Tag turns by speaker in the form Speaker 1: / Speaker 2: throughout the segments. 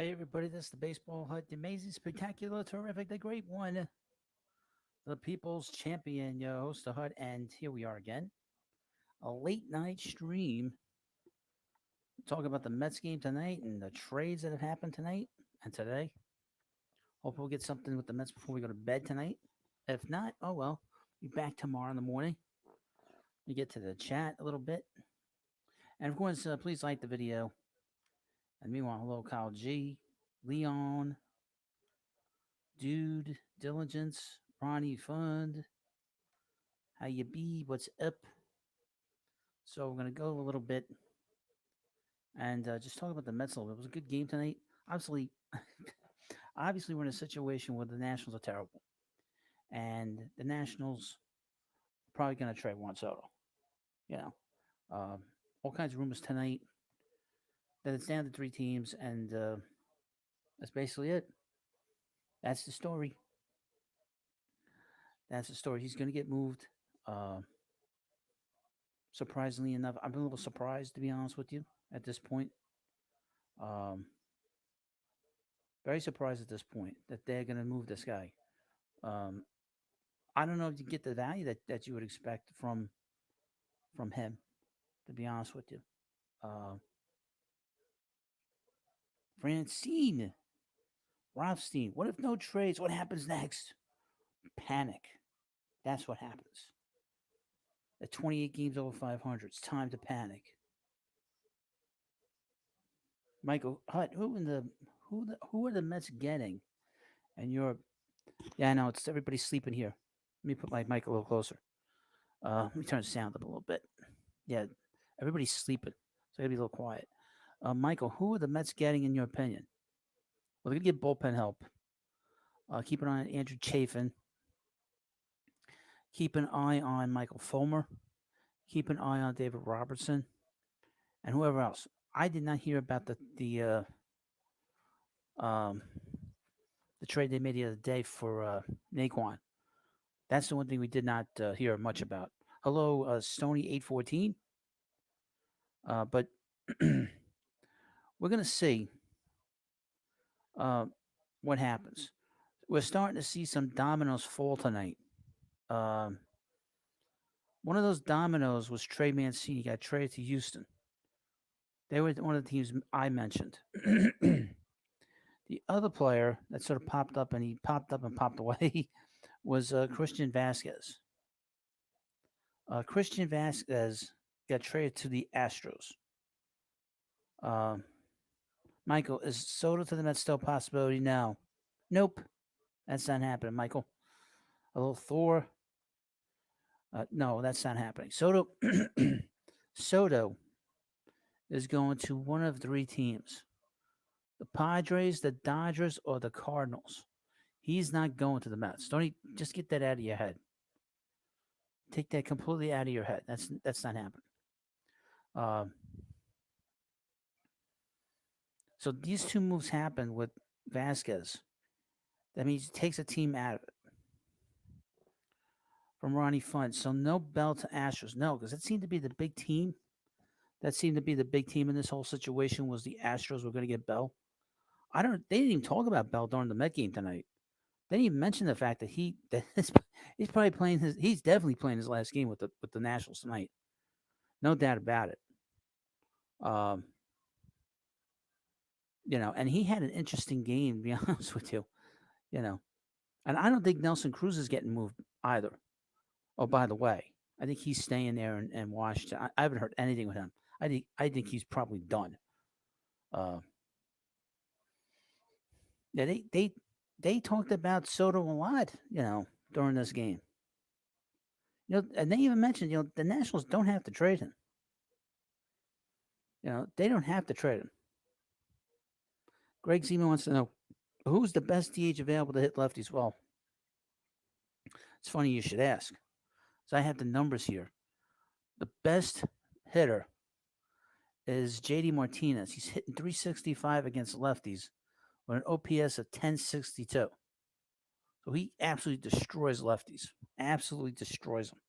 Speaker 1: Hey everybody, this is the Baseball Hut, the amazing, spectacular, terrific, the great one, the people's champion, your host, the Hut, and here we are again. A late night stream talking about the Mets game tonight and the trades that have happened tonight and today. Hope we'll get something with the Mets before we go to bed tonight. If not, oh well, be back tomorrow in the morning. We get to the chat a little bit. And of course, please like the video. And meanwhile, hello, Kyle G, Leon, Dude, Diligence, Ronnie Fund, how you be? What's up? So we're gonna go a little bit and just talk about the Mets a little bit. It was a good game tonight. Obviously, obviously we're in a situation where the Nationals are terrible, and the Nationals are probably gonna trade Juan Soto. You know, um, all kinds of rumors tonight that it's down to three teams, and that's basically it. That's the story. That's the story. He's gonna get moved. Uh, Surprisingly enough, I'm a little surprised to be honest with you at this point. Um, Very surprised at this point that they're going to move this guy. Um, I don't know if you get the value that you would expect from him. To be honest with you, uh, Francine Rothstein. What if no trades? What happens next? Panic. That's what happens. At 28 games over 500, it's time to panic. Michael Hutt, who are the Mets getting? And you're yeah, I know it's everybody's sleeping here. Let me put my mic a little closer. Let me turn the sound up a little bit. Yeah, everybody's sleeping, so I gotta be a little quiet. Michael, who are the Mets getting in your opinion? Well, they're gonna get bullpen help. Keep an eye on Andrew Chafin. Keep an eye on Michael Fulmer. Keep an eye on David Robertson and whoever else. I did not hear about um, the trade they made the other day for Naquan. That's the one thing we did not hear much about. Hello, Stony814. But we're gonna see uh, what happens. We're starting to see some dominoes fall tonight. Um, One of those dominoes was Trey Mancini. Got traded to Houston. They were one of the teams I mentioned. The other player that sort of popped up and he popped up and popped away was Christian Vasquez. Christian Vasquez got traded to the Astros. Uh, Michael, is Soto to the Mets still a possibility? No. Nope. That's not happening, Michael. A little Thor. No, that's not happening. Soto is going to one of three teams: the Padres, the Dodgers, or the Cardinals. He's not going to the Mets. Just get that out of your head. Take that completely out of your head. That's not happening. Um, so these two moves happen with Vasquez. That means he takes a team out of it from Ronnie Fund. So no Bell to Astros. No, because that seemed to be the big team. That seemed to be the big team in this whole situation was the Astros were going to get Bell. I don't. They didn't even talk about Bell during the Met game tonight. They didn't even mention the fact that he's probably playing his. He's definitely playing his last game with the Nationals tonight. No doubt about it. Um, and he had an interesting game. To be honest with you, you know, and I don't think Nelson Cruz is getting moved either. Oh, by the way, I think he's staying there and Washington. I haven't heard anything with him. I think he's probably done. Uh, yeah, they talked about Soto a lot, during this game. And they even mentioned, the Nationals don't have to trade him. They don't have to trade him. Greg Seaman wants to know who's the best DH available to hit lefties. Well, it's funny you should ask. So I have the numbers here. The best hitter is JD Martinez. He's hitting 365 against lefties with an OPS of 1062. So he absolutely destroys lefties. Absolutely destroys them.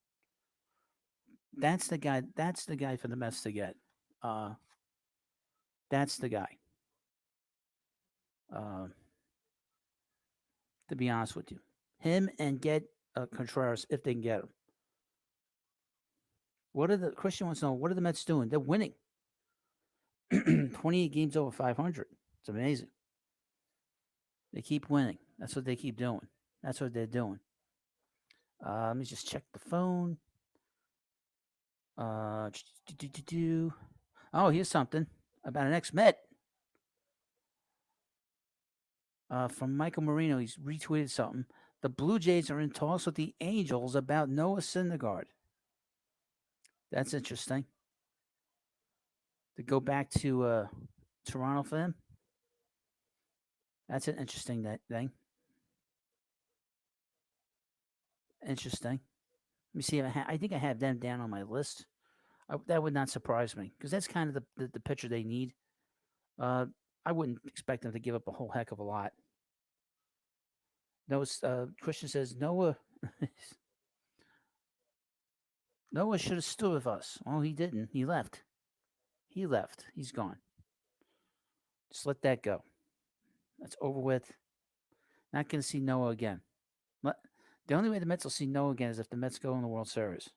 Speaker 1: That's the guy. That's the guy for the Mets to get. That's the guy. Uh, to be honest with you, him and get Contreras if they can get him. What are the Christian wants to know? What are the Mets doing? They're winning. 28 games over 500. It's amazing. They keep winning. That's what they keep doing. That's what they're doing. Let me just check the phone. Uh, oh, here's something about an ex-Met from Michael Marino. He's retweeted something. The Blue Jays are in talks with the Angels about Noah Syndergaard. That's interesting. To go back to Toronto for him. That's an interesting thing. Interesting. Let me see. If I think I have them down on my list. That would not surprise me because that's kind of the pitcher they need. Uh, I wouldn't expect them to give up a whole heck of a lot. Noah, Christian says Noah. Noah should have stood with us. Oh, he didn't. He left. He left. He's gone. Just let that go. That's over with. Not going to see Noah again. The only way the Mets will see Noah again is if the Mets go in the World Series.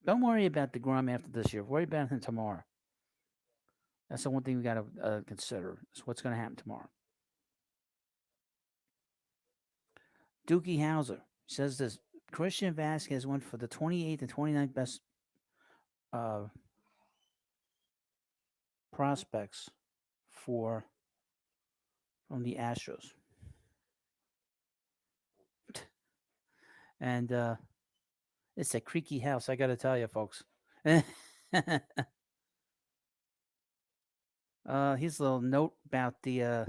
Speaker 1: Don't worry about DeGrom after this year. Worry about him tomorrow. That's the one thing we got to consider is what's going to happen tomorrow. Dookie Howser says this. Christian Vasquez went for the 28th and 29th best prospects from the Astros. And it's a creaky house, I got to tell you, folks. Here's a little note about the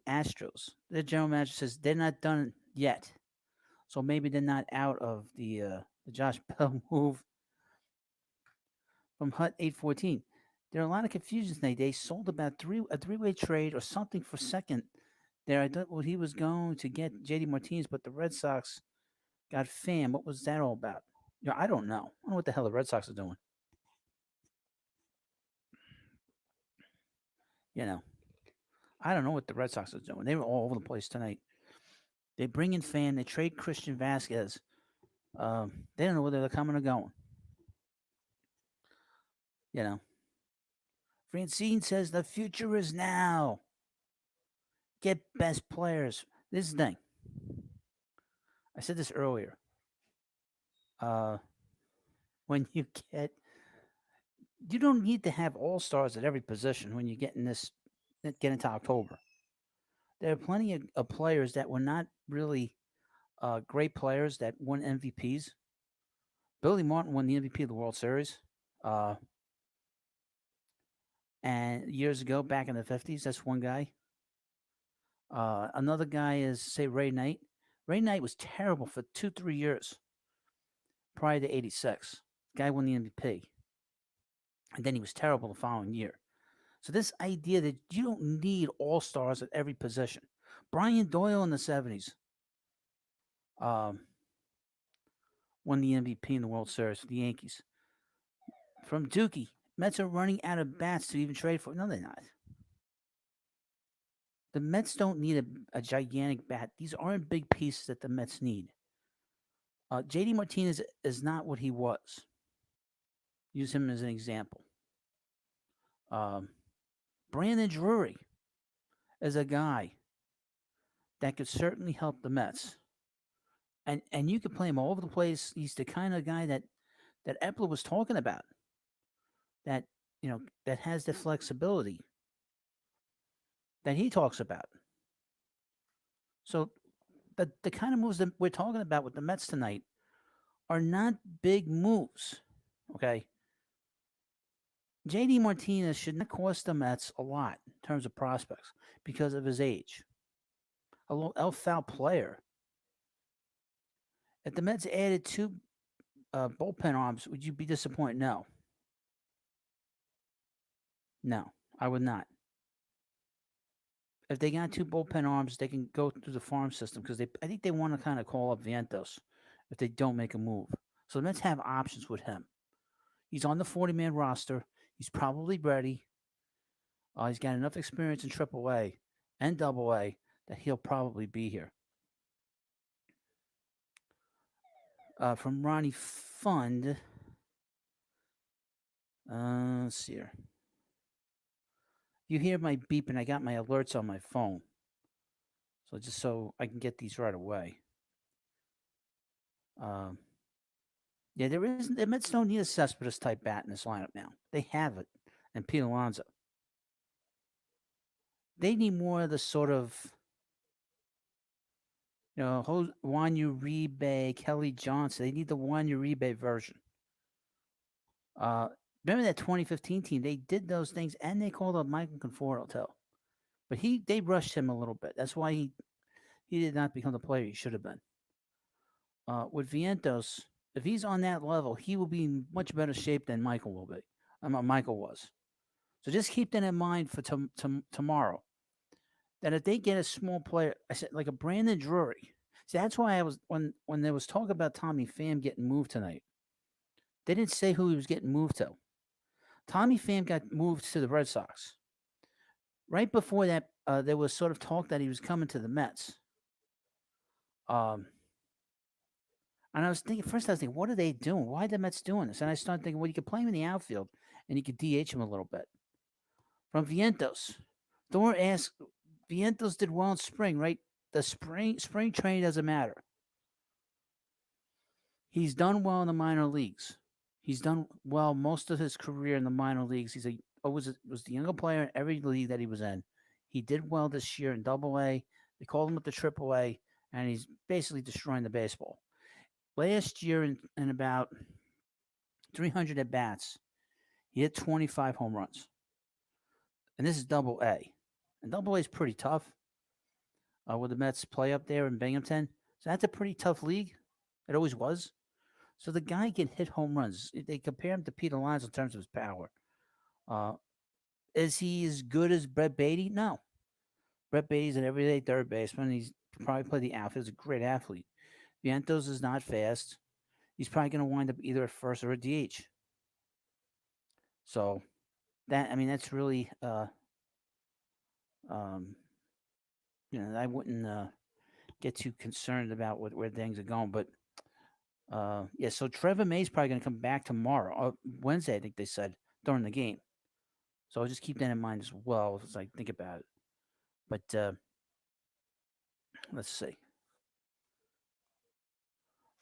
Speaker 1: Astros. The general manager says they're not done yet, so maybe they're not out of the Josh Bell move from Hut 814. There are a lot of confusions today. They sold about a three-way trade or something for second. There, I thought he was going to get JD Martinez, but the Red Sox got Pham. What was that all about? I don't know. I don't know what the hell the Red Sox are doing. I don't know what the Red Sox are doing. They were all over the place tonight. They bring in Pham. They trade Christian Vasquez. They don't know whether they're coming or going. Francine says the future is now. Get best players. This is the thing. I said this earlier. When you don't need to have all stars at every position when you get into October. There are plenty of players that were not really great players that won MVPs. Billy Martin won the MVP of the World Series. And years ago, back in the 50s, that's one guy. Another guy is, say, Ray Knight. Ray Knight was terrible for 2-3 years prior to 86. Guy won the MVP. And then he was terrible the following year. So this idea that you don't need all-stars at every position. Brian Doyle in the 70s won the MVP in the World Series for the Yankees. From Dookie, Mets are running out of bats to even trade for. No, they're not. The Mets don't need a gigantic bat. These aren't big pieces that the Mets need. JD Martinez is not what he was. Use him as an example. Brandon Drury is a guy that could certainly help the Mets. And you could play him all over the place. He's the kind of guy that Epler was talking about. That that has the flexibility that he talks about. So the kind of moves that we're talking about with the Mets tonight are not big moves. Okay. JD Martinez should not cost the Mets a lot in terms of prospects because of his age. A low foul player. If the Mets added 2 bullpen arms, would you be disappointed? No. No, I would not. If they got 2 bullpen arms, they can go through the farm system because I think they want to kind of call up Vientos if they don't make a move. So the Mets have options with him. He's on the 40-man roster. He's probably ready. He's got enough experience in AAA and AA that he'll probably be here. From Ronnie Fund, let's see here. You hear my beeping. I got my alerts on my phone. So just so I can get these right away. Um, yeah, there isn't. The Mets don't need a Cespedes type bat in this lineup now. They have it, and Pete Alonso. They need more of the sort of Juan Uribe, Kelly Johnson. They need the Juan Uribe version. Uh, Remember that 2015 team? They did those things, and they called up Michael Conforto too. But they rushed him a little bit. That's why he did not become the player he should have been. With Vientos, if he's on that level, he will be in much better shape than Michael will be. Michael was. So just keep that in mind for tomorrow. That if they get a small player, I said like a Brandon Drury. See, that's why I was when there was talk about Tommy Pham getting moved tonight. They didn't say who he was getting moved to. Tommy Pham got moved to the Red Sox. Right before that, there was sort of talk that he was coming to the Mets. Um, and I was thinking, first I was thinking, what are they doing? Why are the Mets doing this? And I started thinking, well, you could play him in the outfield and you could DH him a little bit. From Vientos, Thor asked, Vientos did well in spring, right? The spring training doesn't matter. He's done well in the minor leagues. He's done well most of his career in the minor leagues. He's was the younger player in every league that he was in. He did well this year in Double A. They called him up to Triple A, and he's basically destroying the baseball. Last year, in about 300 at bats, he hit 25 home runs, and this is Double A. And Double A is pretty tough. Where the Mets play up there in Binghamton, so that's a pretty tough league. It always was. So the guy can hit home runs. They compare him to Pete Alonso in terms of his power. Uh, is he as good as Brett Beatty? No. Brett Beatty's an everyday third baseman. He's probably played the outfield. He's a great athlete. Vientos is not fast. He's probably going to wind up either at first or a DH. So that's really, um, I wouldn't get too concerned about where things are going. But yeah, so Trevor May's probably going to come back tomorrow, or Wednesday, I think they said, during the game. So I'll just keep that in mind as well as I think about it. But let's see.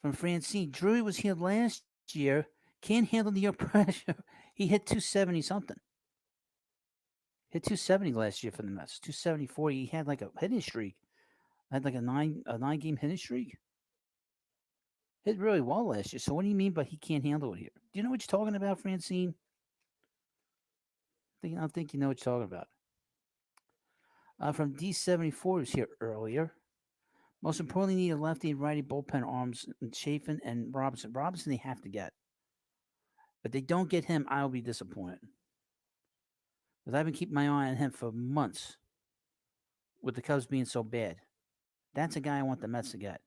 Speaker 1: From Francine, Drury was here last year. Can't handle New York pressure. He hit 270 something. Hit 270 last year for the Mets. 274. He had like a hitting streak. Had like a nine game hitting streak. Hit really well last year. So what do you mean by he can't handle it here? Do you know what you're talking about, Francine? I don't think you know what you're talking about. From D74 was here earlier. Most importantly, need a lefty and righty bullpen arms and Chafin and Robinson. Robinson they have to get. But they don't get him, I'll be disappointed. Because I've been keeping my eye on him for months with the Cubs being so bad. That's a guy I want the Mets to get.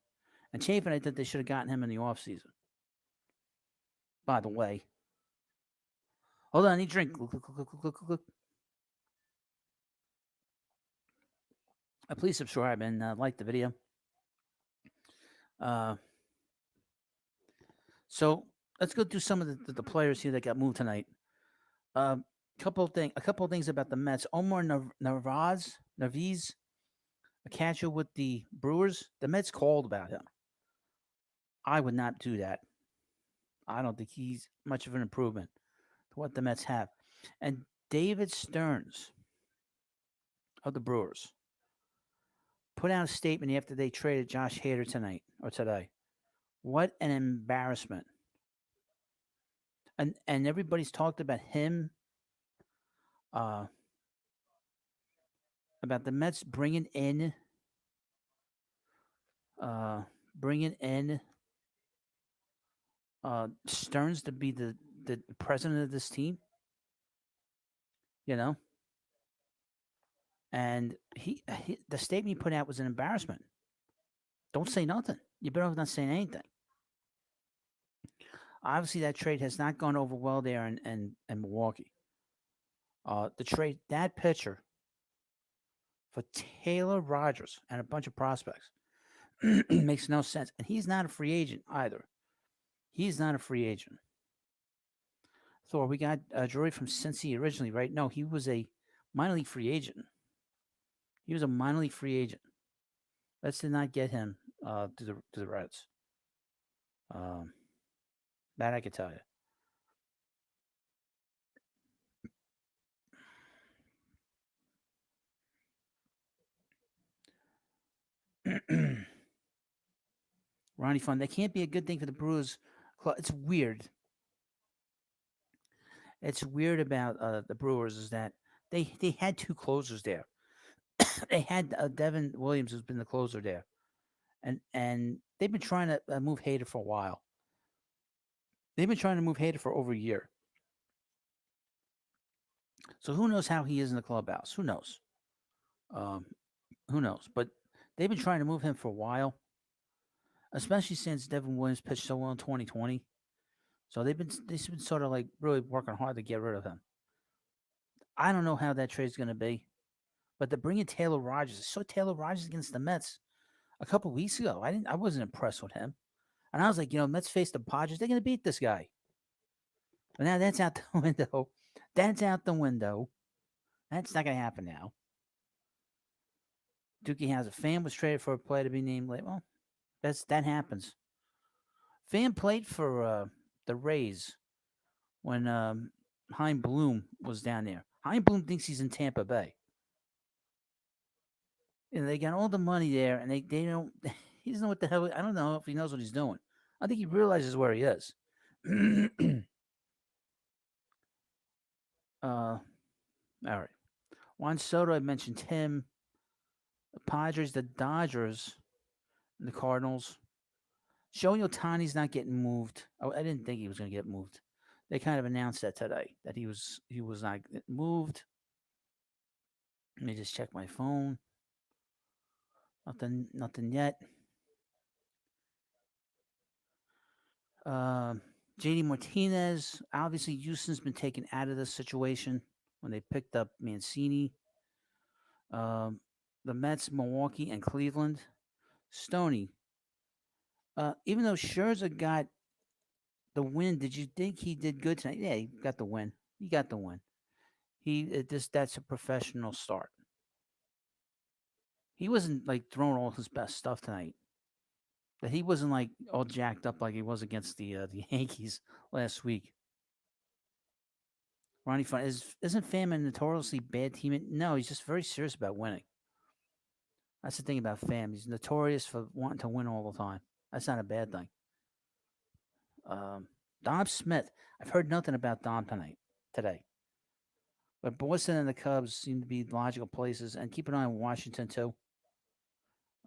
Speaker 1: And Chafin, I think they should have gotten him in the offseason. By the way. Hold on, I need a drink. Please subscribe and like the video. So let's go through some of the players here that got moved tonight. A couple of things about the Mets. Omar Narvaez, a catcher with the Brewers. The Mets called about him. I would not do that. I don't think he's much of an improvement to what the Mets have. And David Stearns of the Brewers put out a statement after they traded Josh Hader today. What an embarrassment. And everybody's talked about him, about the Mets bringing in Stearns to be the president of this team. And the statement he put out was an embarrassment. Don't say nothing. You better off not saying anything. Obviously, that trade has not gone over well there in Milwaukee. To trade that pitcher for Taylor Rogers and a bunch of prospects makes no sense. And he's not a free agent either. He's not a free agent. Thor, we got Drury from Cincy originally, right? No, he was a minor league free agent. He was a minor league free agent. Let's did not get him to the Reds. Um, that I could tell you. Ronnie Fun. That can't be a good thing for the Brewers. It's weird. It's weird about the Brewers is that they had two closers there. They had Devin Williams, who's been the closer there, and they've been trying to move Hader for a while. They've been trying to move Hader for over a year. So who knows how he is in the clubhouse? Who knows? Um, who knows? But they've been trying to move him for a while, especially since Devin Williams pitched so well in 2020. So they've been sort of like really working hard to get rid of him. I don't know how that trade's going to be, but to bring in Taylor Rogers, I saw Taylor Rogers against the Mets a couple weeks ago. I wasn't impressed with him, and I was like, Mets face the Padres, they're going to beat this guy. But now that's out the window. That's out the window. That's not going to happen now. Dookie has a fan was traded for a player to be named late. Well, that happens. Fan played for the Rays when Hein Bloom was down there. Hein Bloom thinks he's in Tampa Bay. And they got all the money there, and they don't. He doesn't know what the hell. I don't know if he knows what he's doing. I think he realizes where he is. All right. Juan Soto, I mentioned him. The Padres, the Dodgers, and the Cardinals. Shohei Ohtani's not getting moved. I didn't think he was going to get moved. They kind of announced that today that he was not moved. Let me just check my phone. Nothing yet. JD Martinez. Obviously, Houston's been taken out of this situation when they picked up Mancini. Um, the Mets, Milwaukee, and Cleveland. Stoney. Even though Scherzer got the win, did you think he did good tonight? Yeah, he got the win. He got the win. That's a professional start. He wasn't like throwing all his best stuff tonight. That he wasn't like all jacked up like he was against the Yankees last week. Ronnie Fun isn't Pham a notoriously bad teammate? No, he's just very serious about winning. That's the thing about Pham. He's notorious for wanting to win all the time. That's not a bad thing. Um, Dom Smith. I've heard nothing about Dom today. But Boston and the Cubs seem to be logical places. And keep an eye on Washington too.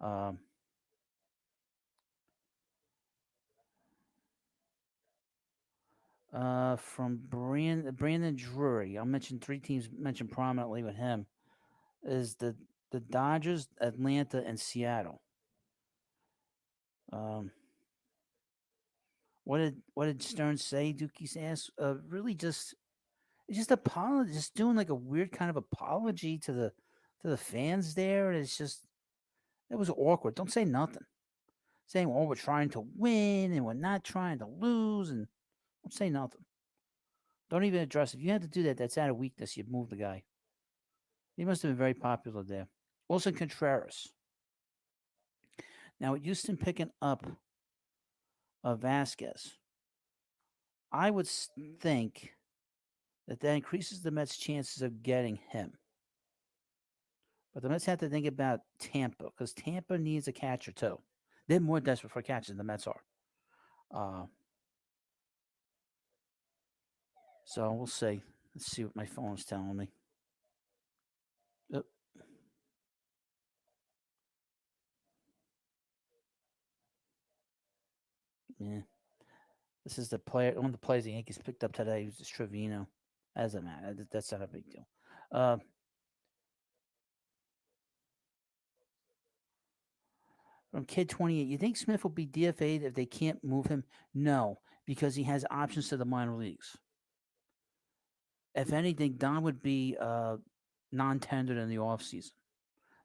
Speaker 1: Um, from Brandon Drury, I'll mention three teams mentioned prominently with him is the Dodgers, Atlanta, and Seattle. Um, what did Stern say? Dookie's asked. Really, just apology, just doing like a weird kind of apology to the fans there. It's just it was awkward. Don't say nothing. Saying, "Oh, we're trying to win and we're not trying to lose," and don't say nothing. Don't even address it. If you had to do that, that's out of weakness. You'd move the guy. He must have been very popular there. Wilson Contreras. Now, with Houston picking up Vasquez, I would think that increases the Mets' chances of getting him. But the Mets have to think about Tampa because Tampa needs a catcher too. They're more desperate for catchers than the Mets are. Uh, so we'll see. Let's see what my phone is telling me. Uh, yeah, this is the player. One of the players the Yankees picked up today was just Trevino. As a matter, that's not a big deal. Uh, from Kid 28, you think Smith will be DFA'd if they can't move him? No, because he has options to the minor leagues. If anything, Dom would be non-tendered in the offseason.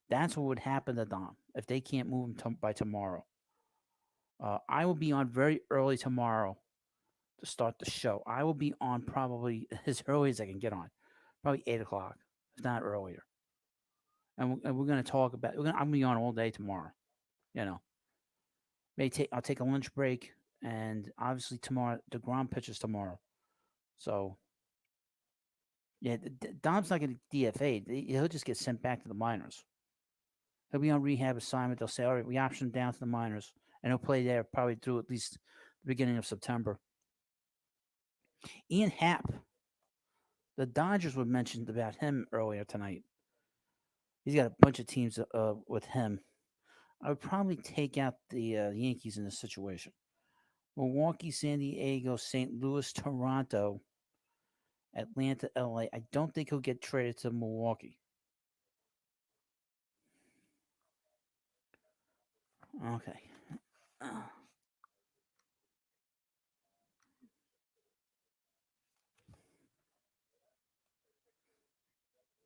Speaker 1: That's what would happen to Dom if they can't move him by tomorrow. I will be on very early tomorrow to start the show. I will be on probably as early as I can get on, probably 8 o'clock, if not earlier. And we're going to talk about. I'm going to be on all day tomorrow. You know, I'll take a lunch break, and obviously tomorrow DeGrom pitches tomorrow. So yeah, Dom's not going to DFA. He'll just get sent back to the minors. He'll be on rehab assignment. They'll say, all right, we option him down to the minors, and he'll play there probably through at least the beginning of September. Ian Happ, the Dodgers were mentioned about him earlier tonight. He's got a bunch of teams with him. I would probably take out the Yankees in this situation. Milwaukee, San Diego, St. Louis, Toronto, Atlanta, LA. I don't think he'll get traded to Milwaukee. Okay.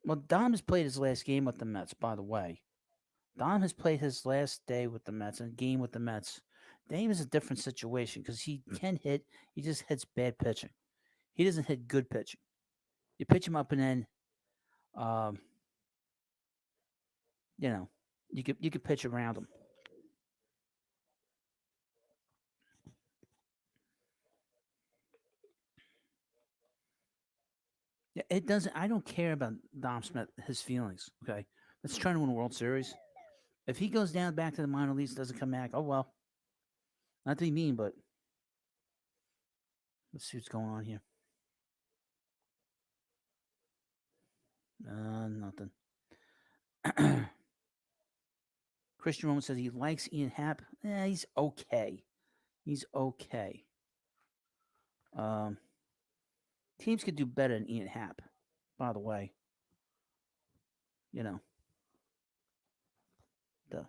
Speaker 1: Well, Dom has played his last game with the Mets, by the way. Dom has played his last day with the Mets and game with the Mets. Dame is a different situation because he can hit. He just hits bad pitching. He doesn't hit good pitching. You pitch him up and then, um, you know, you could pitch around him. Yeah, it doesn't. I don't care about Dom Smith. His feelings. Okay, let's try to win a World Series. If he goes down back to the minor leagues, doesn't come back. Oh well. Not to be mean, but let's see what's going on here. Nothing. Christian Roman says he likes Ian Happ. He's okay. He's okay. Um, Teams could do better than Ian Happ. By the way, you know the.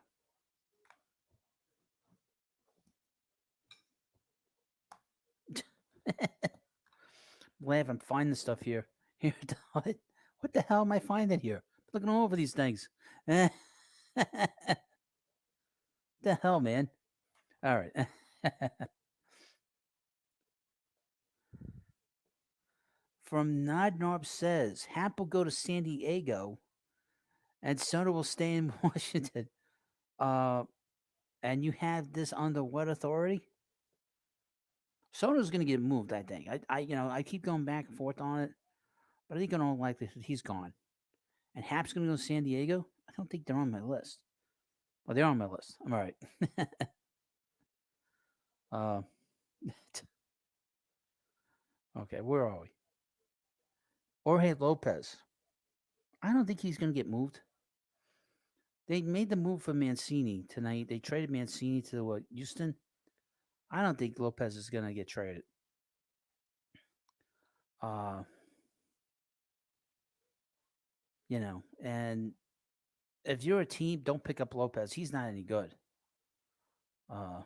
Speaker 1: Laugh and find the stuff here. Here, what the hell am I finding here? Looking all over these things. The hell, man. All right. From Nodnorb says Hap will go to San Diego, and Soto will stay in Washington. Uh, and you have this under what authority? Soto's going to get moved. I think. I keep going back and forth on it, but I think in all likelihood he's gone. And Hap's going to go to San Diego. I don't think they're on my list. Well, they're on my list. I'm all right. uh, okay, where are we? Jorge Lopez. I don't think he's going to get moved. They made the move for Mancini tonight. They traded Mancini to Houston. I don't think Lopez is going to get traded. Uh, and if you're a team, don't pick up Lopez. He's not any good. Uh,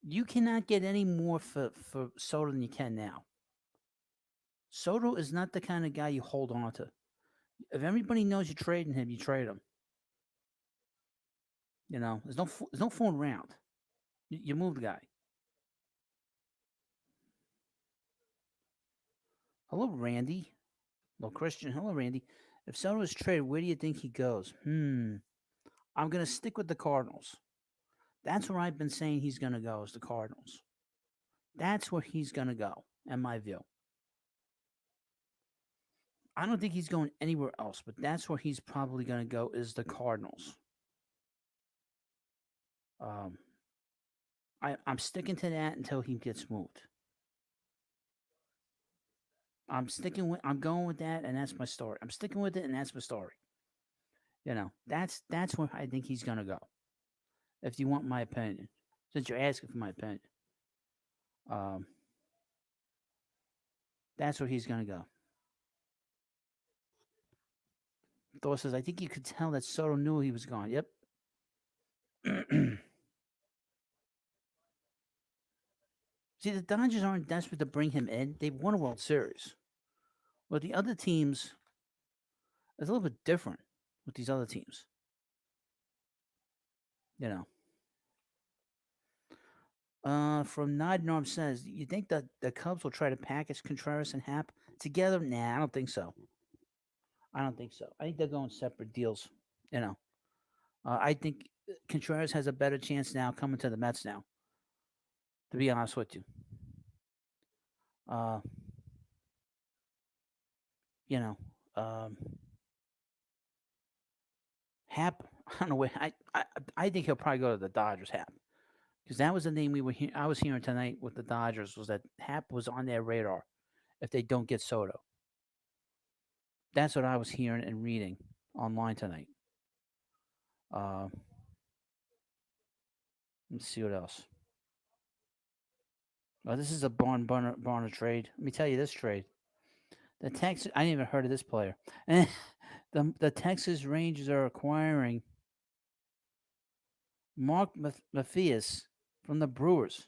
Speaker 1: you cannot get any more for Soto than you can now. Soto is not the kind of guy you hold on to. If everybody knows you're trading him, you trade him. There's no fooling around. You move the guy. Hello, Randy. Hello, Christian. Hello, Randy. If Soto is traded, where do you think he goes? I'm going to stick with the Cardinals. That's where I've been saying he's going to go, is the Cardinals. That's where he's going to go, in my view. I don't think he's going anywhere else, but that's where he's probably going to go, is the Cardinals. I'm sticking to that until he gets moved. I'm going with that, and that's my story. I'm sticking with it, and that's my story. That's where I think he's going to go. If you want my opinion, since you're asking for my opinion. That's where he's going to go. Thor says, I think you could tell that Soto knew he was gone. Yep. See, the Dodgers aren't desperate to bring him in. They've won a World Series. But the other teams, it's a little bit different with these other teams. You know, from Nod Norm says, you think that the Cubs will try to package Contreras and Hap together? Nah, I don't think so. I don't think so. I think they're going separate deals. You know, I think Contreras has a better chance now coming to the Mets now. To be honest with you, uh, you know, um, Hap. I don't know where. I think he'll probably go to the Dodgers. Hap, because that was the name we were. I was hearing tonight with the Dodgers was that Hap was on their radar if they don't get Soto. That's what I was hearing and reading online tonight. Uh, let's see what else. Oh, this is a barn trade. Let me tell you this trade. The Texas. I didn't even heard of this player. The Texas Rangers are acquiring Mark Matthias from the Brewers.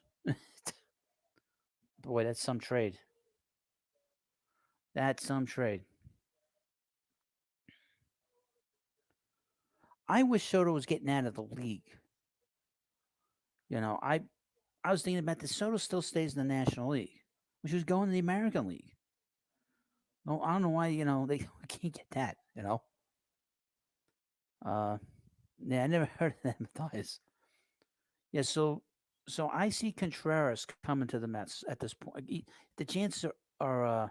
Speaker 1: Boy, that's some trade. That's some trade. I wish Soto was getting out of the league. You know, I was thinking about this. Soto still stays in the National League, which was going to the American League. No, I don't know why. They can't get that. Uh, yeah, I never heard of that, Matthias. Yeah, so I see Contreras coming to the Mets at this point. The chances the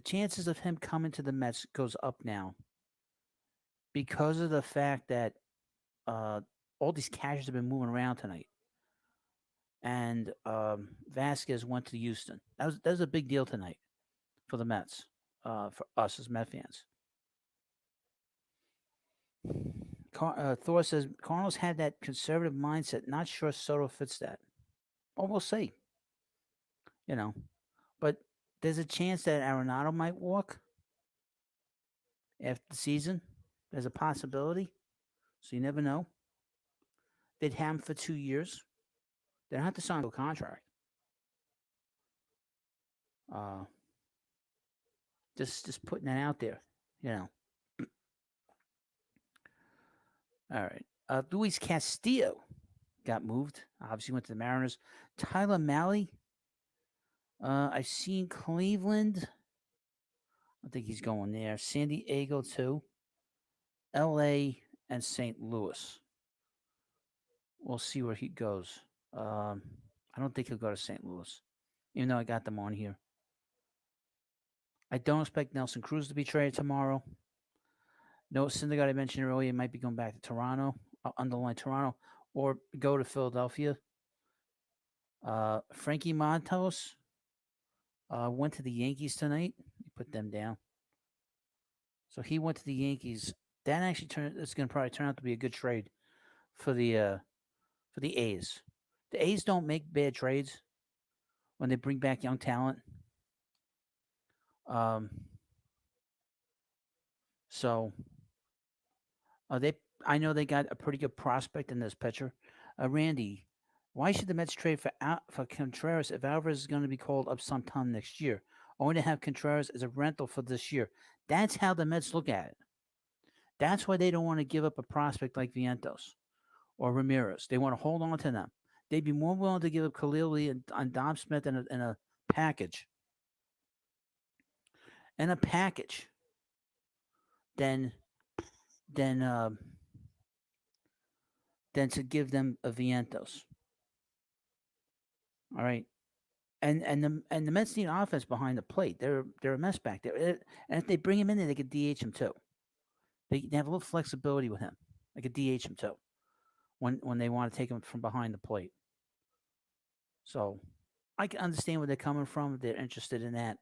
Speaker 1: chances of him coming to the Mets goes up now because of the fact that uh, all these catchers have been moving around tonight, and Vasquez went to Houston. That was a big deal tonight for the Mets, for us as Met fans. Thor says Cardinals had that conservative mindset. Not sure Soto fits that. Well, we'll see. You know, but there's a chance that Arenado might walk after the season. There's a possibility, so you never know. They'd have him for 2 years. They don't have to sign a contract. Uh, just putting that out there. You know. All right. Luis Castillo got moved. Obviously went to the Mariners. Tyler Malley. I've seen Cleveland. I think he's going there. San Diego too. L.A. and St. Louis. We'll see where he goes. Um, I don't think he'll go to St. Louis, even though I got them on here. I don't expect Nelson Cruz to be traded tomorrow. No, Syndergaard I mentioned earlier might be going back to Toronto, underline Toronto, or go to Philadelphia. Frankie Montos went to the Yankees tonight. You put them down. So he went to the Yankees. That actually it's going to probably turn out to be a good trade for the A's. The A's don't make bad trades when they bring back young talent. Um, so they I know they got a pretty good prospect in this pitcher. Randy, why should the Mets trade for Contreras if Alvarez is going to be called up sometime next year? Only to have Contreras as a rental for this year. That's how the Mets look at it. That's why they don't want to give up a prospect like Vientos or Ramirez. They want to hold on to them. They'd be more willing to give up Khalil Lee and Dom Smith in a package, in a package, than than uh, than to give them a Vientos. All right, and the Mets need offense behind the plate. They're a mess back there. And if they bring him in there, they could DH him too. They have a little flexibility with him. They could DH him too when they want to take him from behind the plate. So I can understand where they're coming from. If they're interested in that.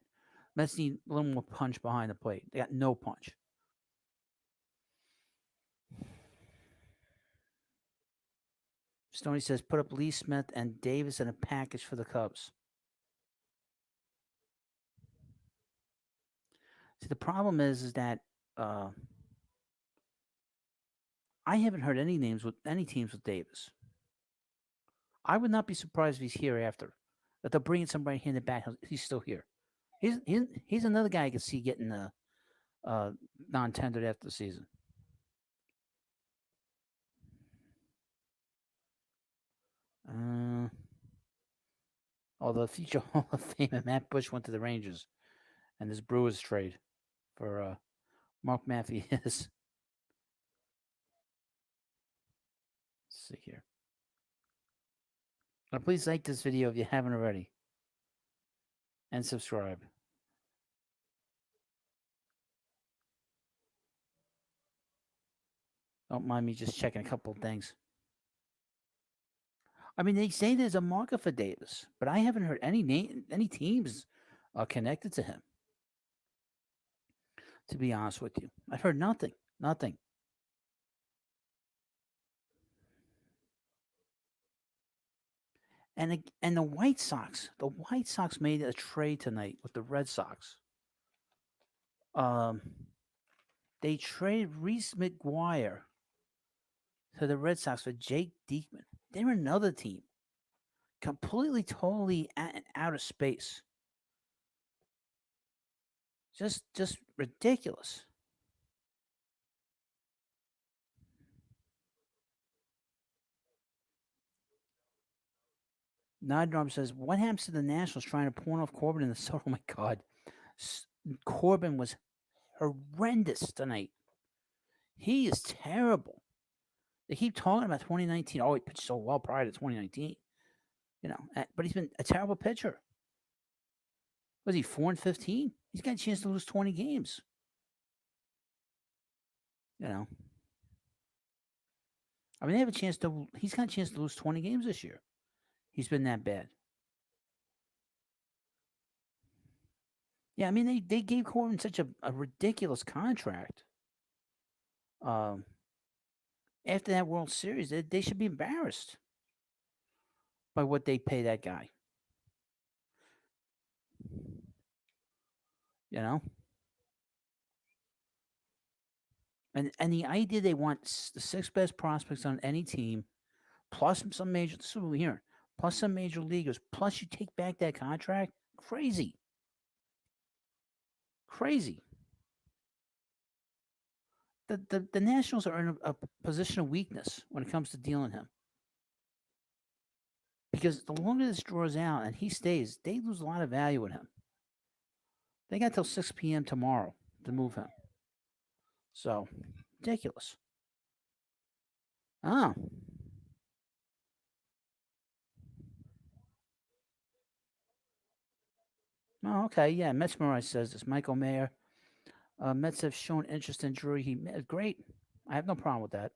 Speaker 1: Mets need a little more punch behind the plate. They got no punch. Stoney says put up Lee Smith and Davis in a package for the Cubs. See, the problem is that uh, I haven't heard any names with any teams with Davis. I would not be surprised if he's here after. That they'll bring in somebody handed back. He's still here. He's another guy I can see getting uh, non-tendered after the season. Uh, Although future Hall of Famer Matt Bush went to the Rangers, and this Brewers trade for Mark Matthews. Let's see here. Now, please like this video if you haven't already, and subscribe. Don't mind me just checking a couple of things. I mean, they say there's a market for Davis, but I haven't heard any teams connected to him. To be honest with you, I've heard nothing. Nothing. And the White Sox, made a trade tonight with the Red Sox. Um, they traded Reese McGuire to the Red Sox for Jake Diekman. They're another team, completely, totally out of space. Just ridiculous. Nodrom says, "What happens to the Nationals trying to pawn off Corbin in the Soto?" Oh my God, Corbin was horrendous tonight. He is terrible. They keep talking about 2019. Oh, he pitched so well prior to 2019. But he's been a terrible pitcher. Was he 4-15? He's got a chance to lose 20 games. You know, I mean, they have a chance to. He's got a chance to lose 20 games this year. He's been that bad. Yeah, I mean, they gave Corbin such a ridiculous contract. Um, After that World Series, they should be embarrassed by what they pay that guy. You know, and the idea they want the six best prospects on any team, plus some major. This is what we're hearing. Plus some major leaguers. Plus you take back that contract. Crazy. Crazy. The Nationals are in a position of weakness when it comes to dealing him. Because the longer this draws out and he stays, they lose a lot of value in him. They got till 6 p.m. tomorrow to move him. So, ridiculous. Oh. Oh, okay. Yeah, Mets Mirage says this. Michael Mayer. Mets have shown interest in Drury. Great. I have no problem with that.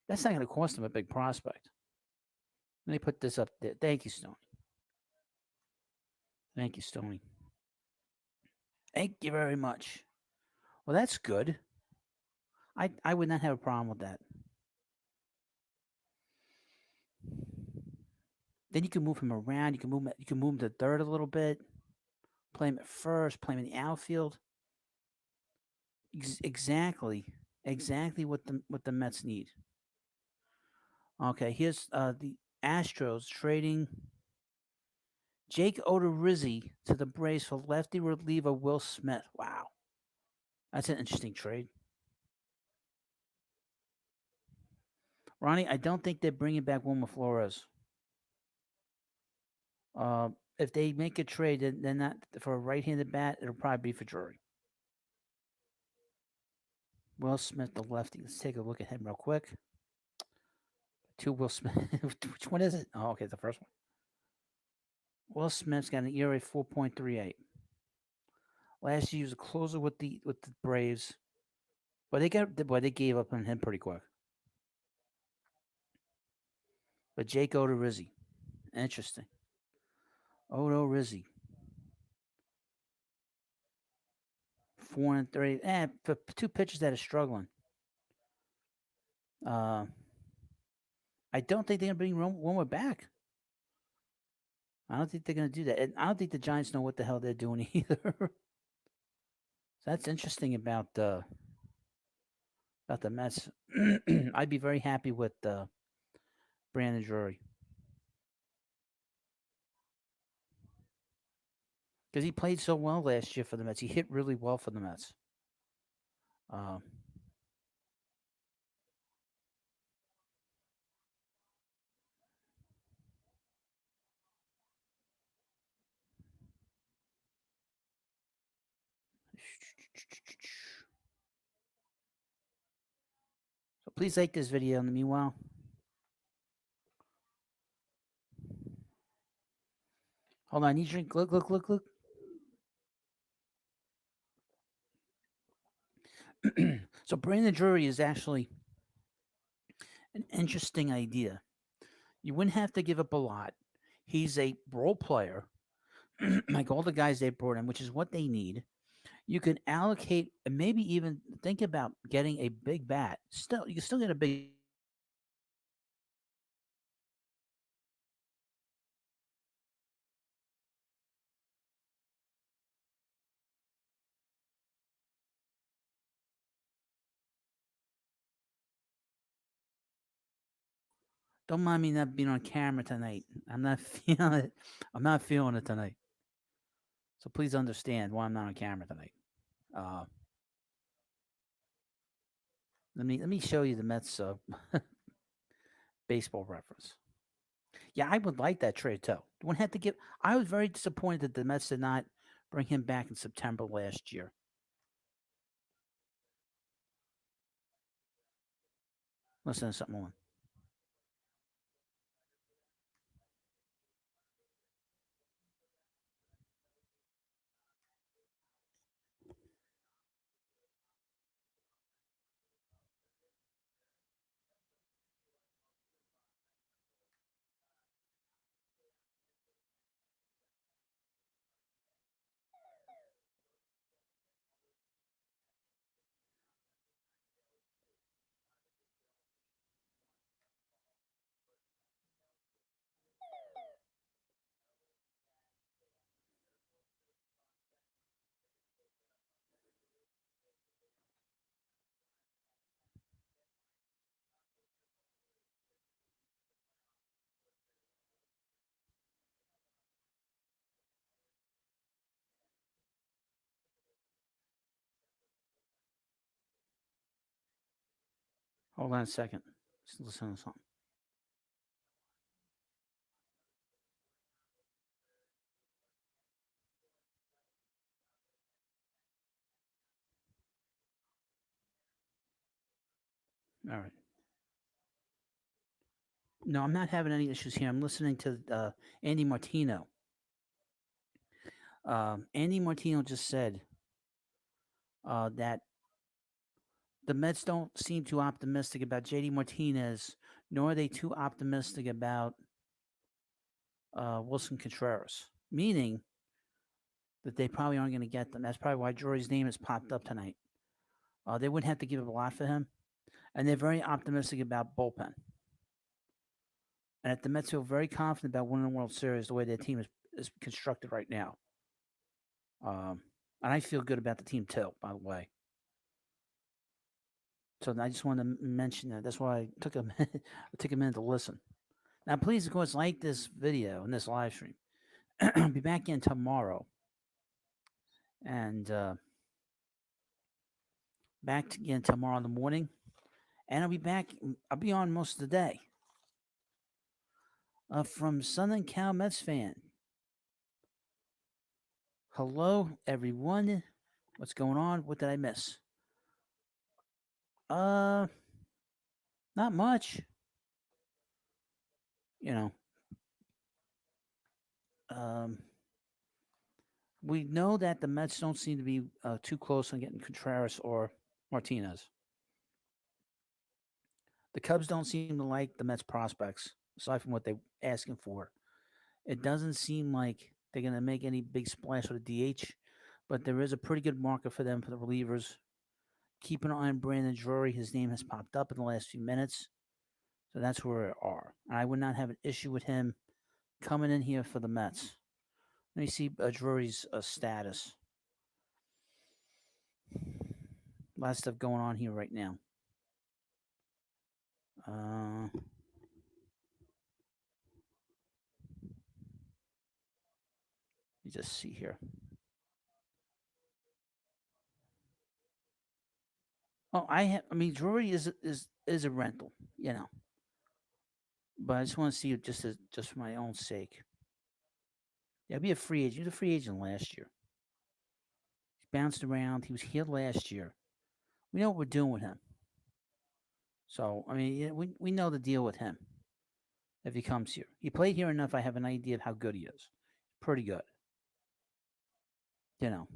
Speaker 1: That's not going to cost him a big prospect. Let me put this up there. Thank you, Stoney. Thank you, Stoney. Thank you very much. Well, that's good. I would not have a problem with that. Then you can move him around. You can move him to third a little bit. Play him at first. Play him in the outfield. Exactly what the Mets need. Okay, here's the Astros trading Jake Odorizzi to the Braves for lefty reliever Will Smith. Wow, that's an interesting trade. Ronnie, I don't think they're bringing back Wilmer Flores. If they make a trade, then not for a right-handed bat. It'll probably be for Drury. Will Smith, the lefty. Let's take a look at him real quick. To Will Smith. Which one is it? Oh, okay, the first one. Will Smith's got an ERA 4.38. Last year he was a closer with the Braves, but they gave up on him pretty quick. But Jake Odorizzi, interesting. Odorizzi, 4-3. For two pitchers that are struggling. I don't think they're gonna bring Wilmer back. I don't think they're gonna do that. And I don't think the Giants know what the hell they're doing either. So that's interesting about the Mets. I'd be very happy with Brandon Drury. because he played so well last year for the Mets. He hit really well for the Mets. Uh, so please like this video. In the meanwhile, hold on. I need to drink. Look, look, look, look. So Brandon Drury is actually an interesting idea. You wouldn't have to give up a lot. He's a role player, like all the guys they brought in, which is what they need. You can allocate and maybe even think about getting a big bat. Still, you can still get a big. Don't mind me not being on camera tonight. I'm not feeling it. I'm not feeling it tonight. So please understand why I'm not on camera tonight. Uh, let me show you the Mets baseball reference. Yeah, I would like that trade too. Wouldn't have to give. I was very disappointed that the Mets did not bring him back in September last year. Listen to something on. Hold on a second. Just listen to something. All right. No, I'm not having any issues here. I'm listening to Andy Martino. Andy Martino just said that the Mets don't seem too optimistic about JD Martinez, nor are they too optimistic about Wilson Contreras, meaning that they probably aren't going to get them. That's probably why Drury's name has popped up tonight. They wouldn't have to give up a lot for him, and they're very optimistic about bullpen. And if the Mets feel very confident about winning the World Series the way their team is constructed right now. Um, and I feel good about the team too, by the way. So I just wanted to mention that. That's why I took a minute, I took a minute to listen. Now, please, of course, like this video and this live stream. I'll be back in tomorrow, and back again tomorrow in the morning, and I'll be back. I'll be on most of the day. From Southern Cal Mets fan. Hello, everyone. What's going on? What did I miss? Uh, Not much. You know, um, we know that the Mets don't seem to be too close on getting Contreras or Martinez. The Cubs don't seem to like the Mets prospects, aside from what they're asking for. It doesn't seem like they're going to make any big splash with a DH, but there is a pretty good market for them for the relievers. Keep an eye on Brandon Drury. His name has popped up in the last few minutes. So that's where we are. And I would not have an issue with him coming in here for the Mets. Let me see Drury's status. A lot of stuff going on here right now. Uh, me just see here. Oh, I mean, Drury is a rental, but I just want to see it just for my own sake. Yeah, be a free agent. He was a free agent last year. He bounced around. He was here last year. We know what we're doing with him. So I mean, yeah, we know the deal with him. If he comes here, he played here enough. I have an idea of how good he is. Pretty good, you know.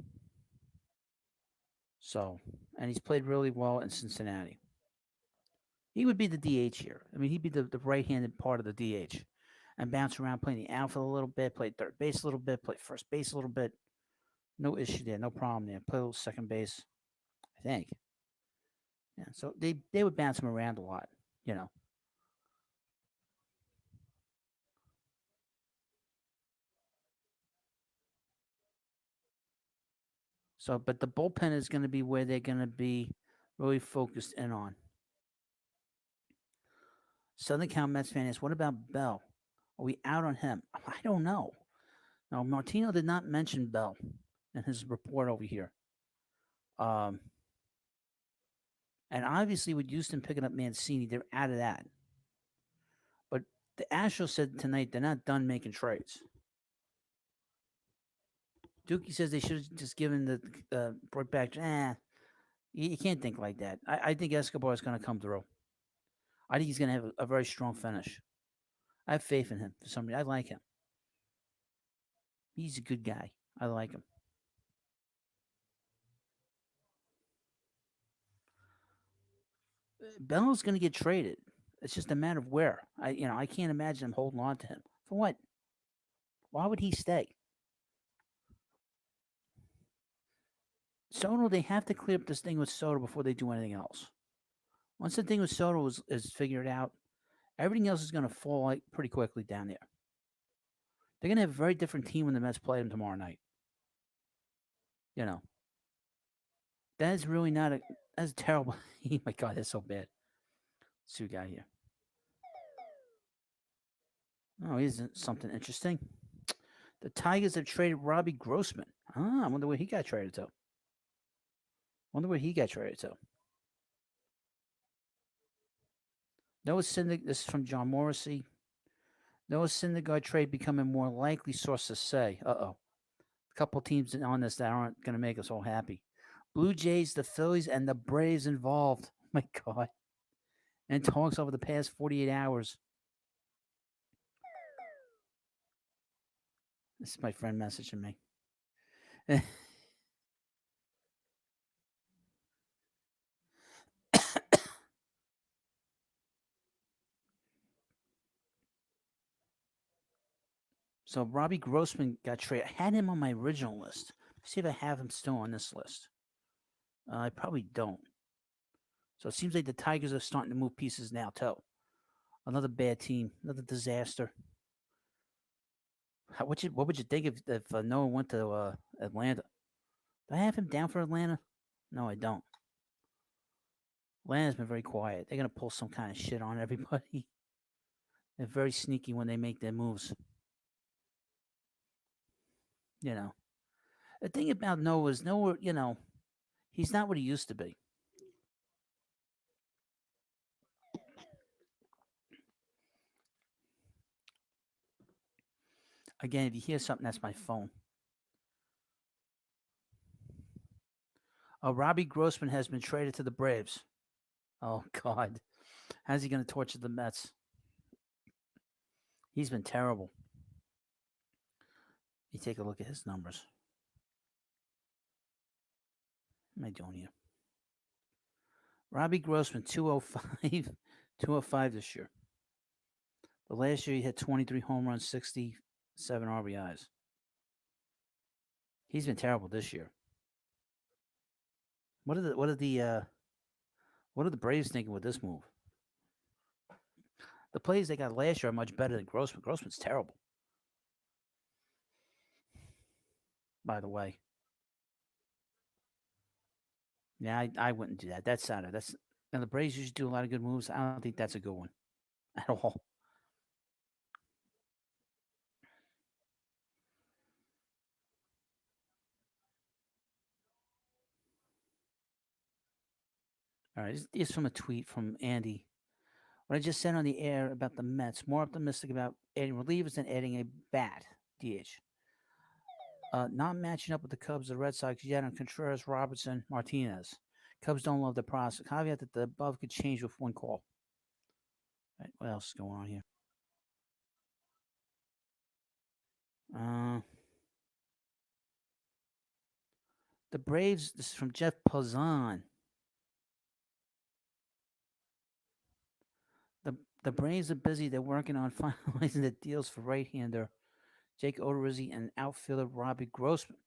Speaker 1: So, and he's played really well in Cincinnati. He would be the DH here. I mean, he'd be the right-handed part of the DH, and bounce around, playing the outfield a little bit, play third base a little bit, play first base a little bit. No issue there, no problem there. Play a little second base, I think. Yeah, so they would bounce him around a lot, you know. So, but the bullpen is going to be where they're going to be really focused in on. Southern Cal Mets fan asks, what about Bell? Are we out on him? I don't know. Now, Martino did not mention Bell in his report over here. Um, and obviously, with Houston picking up Mancini, they're out of that. But the Astros said tonight they're not done making trades. Dookie says they should have just given the brought back. You can't think like that. I think Escobar is going to come through. I think he's going to have a very strong finish. I have faith in him for some reason. I like him. He's a good guy. I like him. Bello's going to get traded. It's just a matter of where. I can't imagine him holding on to him. For what? Why would he stay? Soto, they have to clear up this thing with Soto before they do anything else. Once the thing with Soto is figured out, everything else is going to fall like pretty quickly down there. They're going to have a very different team when the Mets play them tomorrow night. You know, that is really not a. That's terrible. Oh my God, that's so bad. Let's see what we got here. Oh, here's something interesting. The Tigers have traded Robbie Grossman. I wonder where he got traded to. Wonder where he got traded to. Noah Syndergaard, this is from John Morrissey. Noah Syndergaard trade becoming more likely, sources say. Uh-oh. A couple teams on this that aren't going to make us all happy. Blue Jays, the Phillies, and the Braves involved. Oh my God. And talks over the past 48 hours. This is my friend messaging me. So Robbie Grossman got traded. I had him on my original list. Let's see if I have him still on this list. I probably don't. So it seems like the Tigers are starting to move pieces now, too. Another bad team, another disaster. What would you think if Noah went to Atlanta? Do I have him down for Atlanta? No, I don't. Atlanta's been very quiet. They're gonna pull some kind of shit on everybody. They're very sneaky when they make their moves. You know, the thing about Noah is Noah. He's not what he used to be. Again, if you hear something, that's my phone. Robbie Grossman has been traded to the Braves. Oh God, how's he going to torture the Mets? He's been terrible. You take a look at his numbers. What am I doing here? Robbie Grossman, 205, 205 this year. The last year he had 23 home runs, 67 RBIs. He's been terrible this year. What are the Braves thinking with this move? The plays they got last year are much better than Grossman. Grossman's terrible. By the way. Yeah, I wouldn't do that. That's not it. That's now the Braves usually do a lot of good moves. I don't think that's a good one at all. All right, this is from a tweet from Andy. What I just said on the air about the Mets, more optimistic about adding relievers than adding a bat DH. Not matching up with the Cubs, the Red Sox yet on Contreras, Robertson, Martinez. Cubs don't love the process. Caveat that the above could change with one call. Right, what else is going on here? Uh, the Braves, this is from Jeff Pazan. The, the Braves are busy. They're working on finalizing the deals for right-hander Jake Odorizzi and outfielder Robbie Grossman.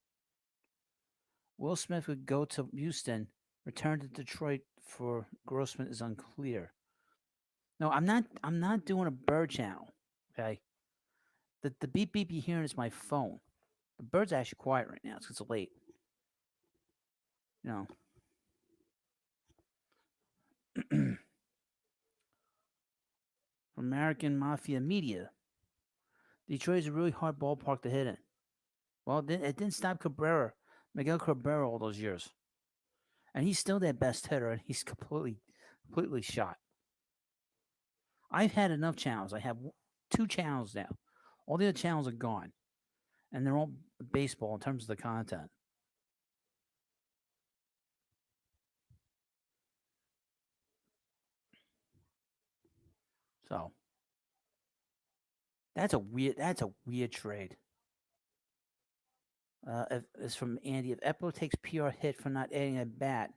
Speaker 1: Will Smith would go to Houston, return to Detroit for Grossman is unclear. No, I'm not. I'm not doing a bird channel. Okay, the beep beep you hearing is my phone. The bird's actually quiet right now. It's 'cause it's late. You know, American Mafia Media. Detroit is a really hard ballpark to hit in. Well, it didn't stop Cabrera, Miguel Cabrera, all those years, and he's still their best hitter, and he's completely shot. I've had enough channels. I have two channels now. All the other channels are gone, and they're all baseball in terms of the content. So that's a weird trade. It's from Andy. If Eppo takes PR hit for not adding a bat,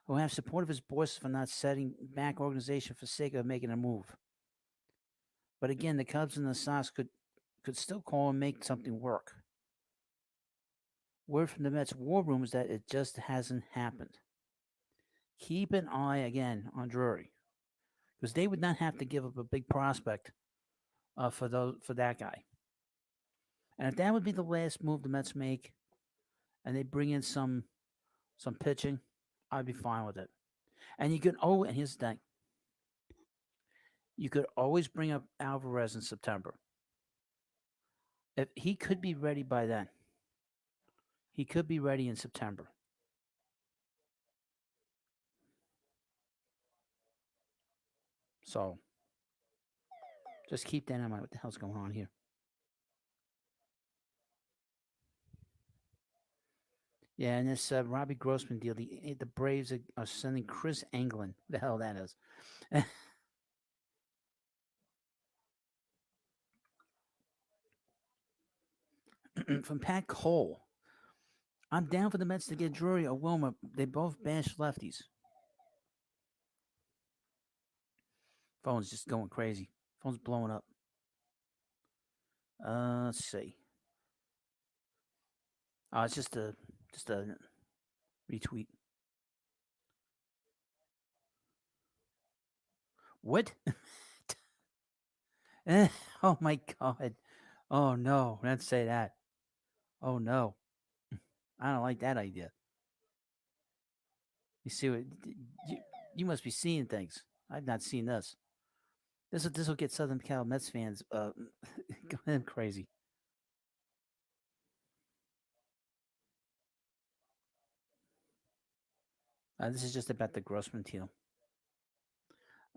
Speaker 1: he'll have support of his bosses for not setting back organization for sake of making a move. But again, the Cubs and the Sox could still call and make something work. Word from the Mets war room is that it just hasn't happened. Keep an eye again on Drury because they would not have to give up a big prospect for that guy. And if that would be the last move the Mets make, and they bring in some pitching, I'd be fine with it. And you can and here's the thing: you could always bring up Alvarez in September. If he could be ready by then, he could be ready in September. So just keep that in mind. What the hell's going on here? Yeah, and this Robbie Grossman deal, the Braves are sending Chris Anglin. The hell that is. From Pat Cole. I'm down for the Mets to get Drury or Wilmer. They both bash lefties. Phone's just going crazy. Phone's blowing up. Let's see. It's just a retweet. What? Oh my god. Oh no. Let's say that. Oh no. I don't like that idea. You see what you, you must be seeing things. I've not seen this. This will get Southern Cal Mets fans going crazy. This is just about the Grossman deal.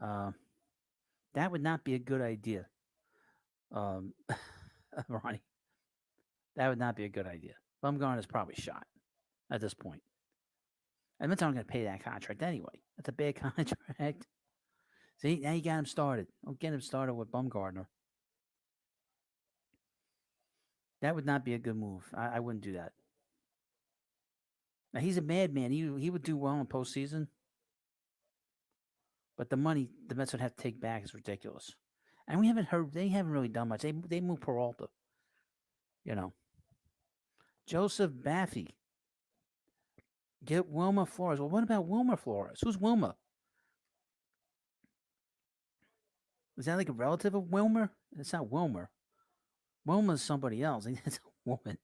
Speaker 1: Uh, that would not be a good idea, um, Ronnie. That would not be a good idea. Bumgarner is probably shot at this point. And Mets aren't going to pay that contract anyway. That's a bad contract. See, now you got him started. Don't get him started with Bumgarner. That would not be a good move. I wouldn't do that. Now he's a madman. He would do well in postseason, but the money the Mets would have to take back is ridiculous. And we haven't heard they haven't really done much. They moved Peralta, you know. Joseph Baffy. Get Wilma Flores. Well, what about Wilma Flores? Who's Wilma? Is that like a relative of Wilmer? It's not Wilmer. Wilma's somebody else. It's a woman.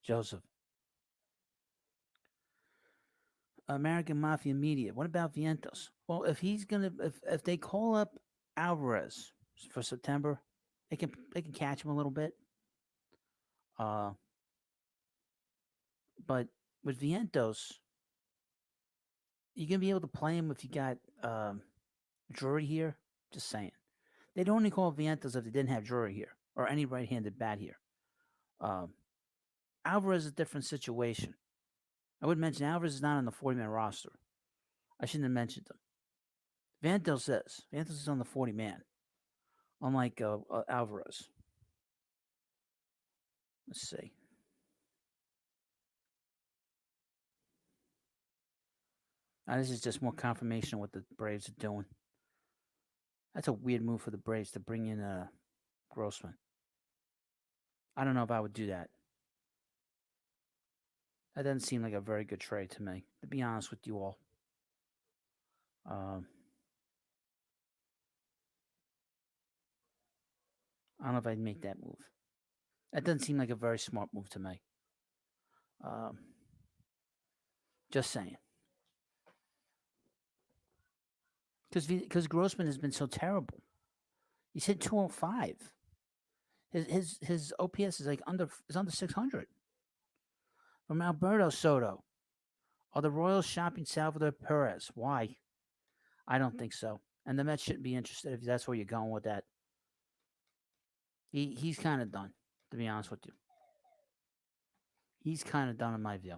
Speaker 1: Joseph. American Mafia Media. What about Vientos? Well, if they call up Alvarez for September, they can catch him a little bit. Uh, but with Vientos, You gonna be able to play him if you got Drury here? Just saying. They'd only call Vientos if they didn't have Drury here or any right-handed bat here. Um, Alvarez is a different situation. I would mention Alvarez is not on the 40-man roster. I shouldn't have mentioned him. Vantos is. Vantos is on the 40-man, unlike Alvarez. Let's see. This is just more confirmation of what the Braves are doing. That's a weird move for the Braves to bring in Grossman. I don't know if I would do that. That doesn't seem like a very good trade to me, to be honest with you all. I don't know if I'd make that move. That doesn't seem like a very smart move to me. Just saying. Because Grossman has been so terrible. He's hit 205. His OPS is like under 600. From Alberto Soto. Are the Royals shopping Salvador Perez? Why? I don't think so. And the Mets shouldn't be interested if that's where you're going with that. He's kind of done, to be honest with you. He's kind of done in my view.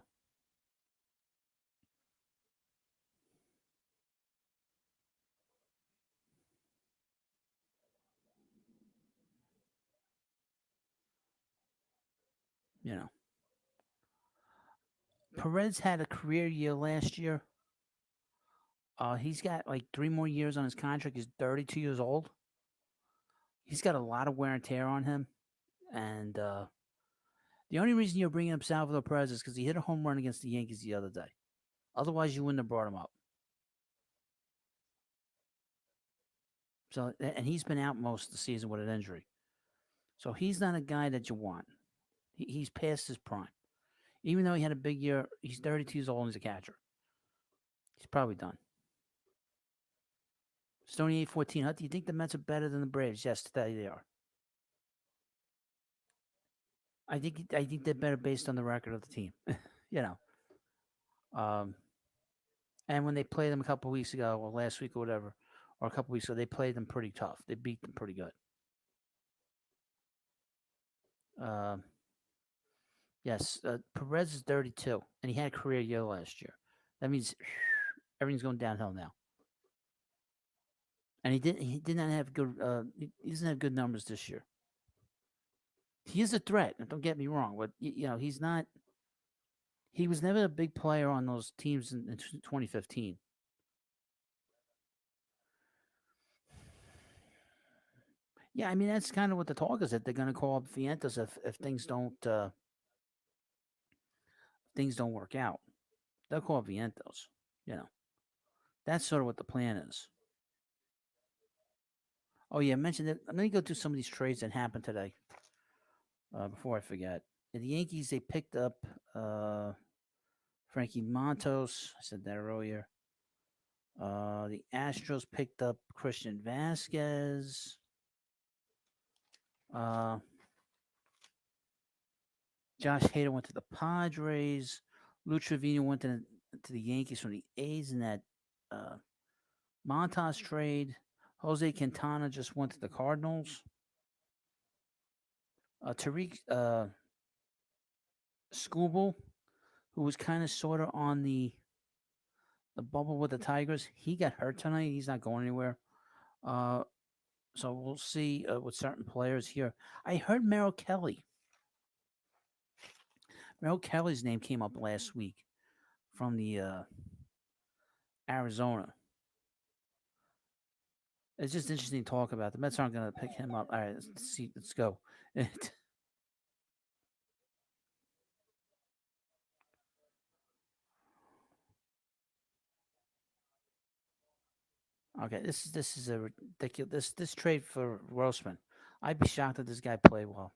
Speaker 1: You know. Perez had a career year last year. He's got like 3 more years on his contract. He's 32 years old. He's got a lot of wear and tear on him. And the only reason you're bringing up Salvador Perez is because he hit a home run against the Yankees the other day. Otherwise, you wouldn't have brought him up. So, and he's been out most of the season with an injury. So he's not a guy that you want. He's past his prime. Even though he had a big year, he's 32 years old and he's a catcher. He's probably done. Stony 814. Do you think the Mets are better than the Braves? Yes, today they are. I think they're better based on the record of the team. you know. And when they played them a couple weeks ago, or last week or whatever, or a couple weeks ago, they played them pretty tough. They beat them pretty good. Yes, Perez is 32, and he had a career year last year. That means everything's going downhill now. And he did not have good. He doesn't have good numbers this year. He is a threat. Don't get me wrong, but he's not. He was never a big player on those teams in 2015. Yeah, I mean that's kind of what the talk is that they're going to call up Vientos if things don't work out. They'll call up Vientos. That's sort of what the plan is. Oh yeah, mention that. Let me go through some of these trades that happened today. Before I forget, the Yankees they picked up Frankie Montos. I said that earlier. The Astros picked up Christian Vasquez. Josh Hader went to the Padres. Lou Trevino went to the Yankees from the A's in that Montas trade. Jose Quintana just went to the Cardinals. Tariq Skubal, who was kind of sort of on the bubble with the Tigers, he got hurt tonight. He's not going anywhere. So we'll see with certain players here. I heard Merrill Kelly. Merrill Kelly's name came up last week from the Arizona. It's just interesting to talk about. The Mets aren't going to pick him up. All right, let's see. Let's go. Okay, this is a ridiculous. This trade for Grossman. I'd be shocked if this guy played well.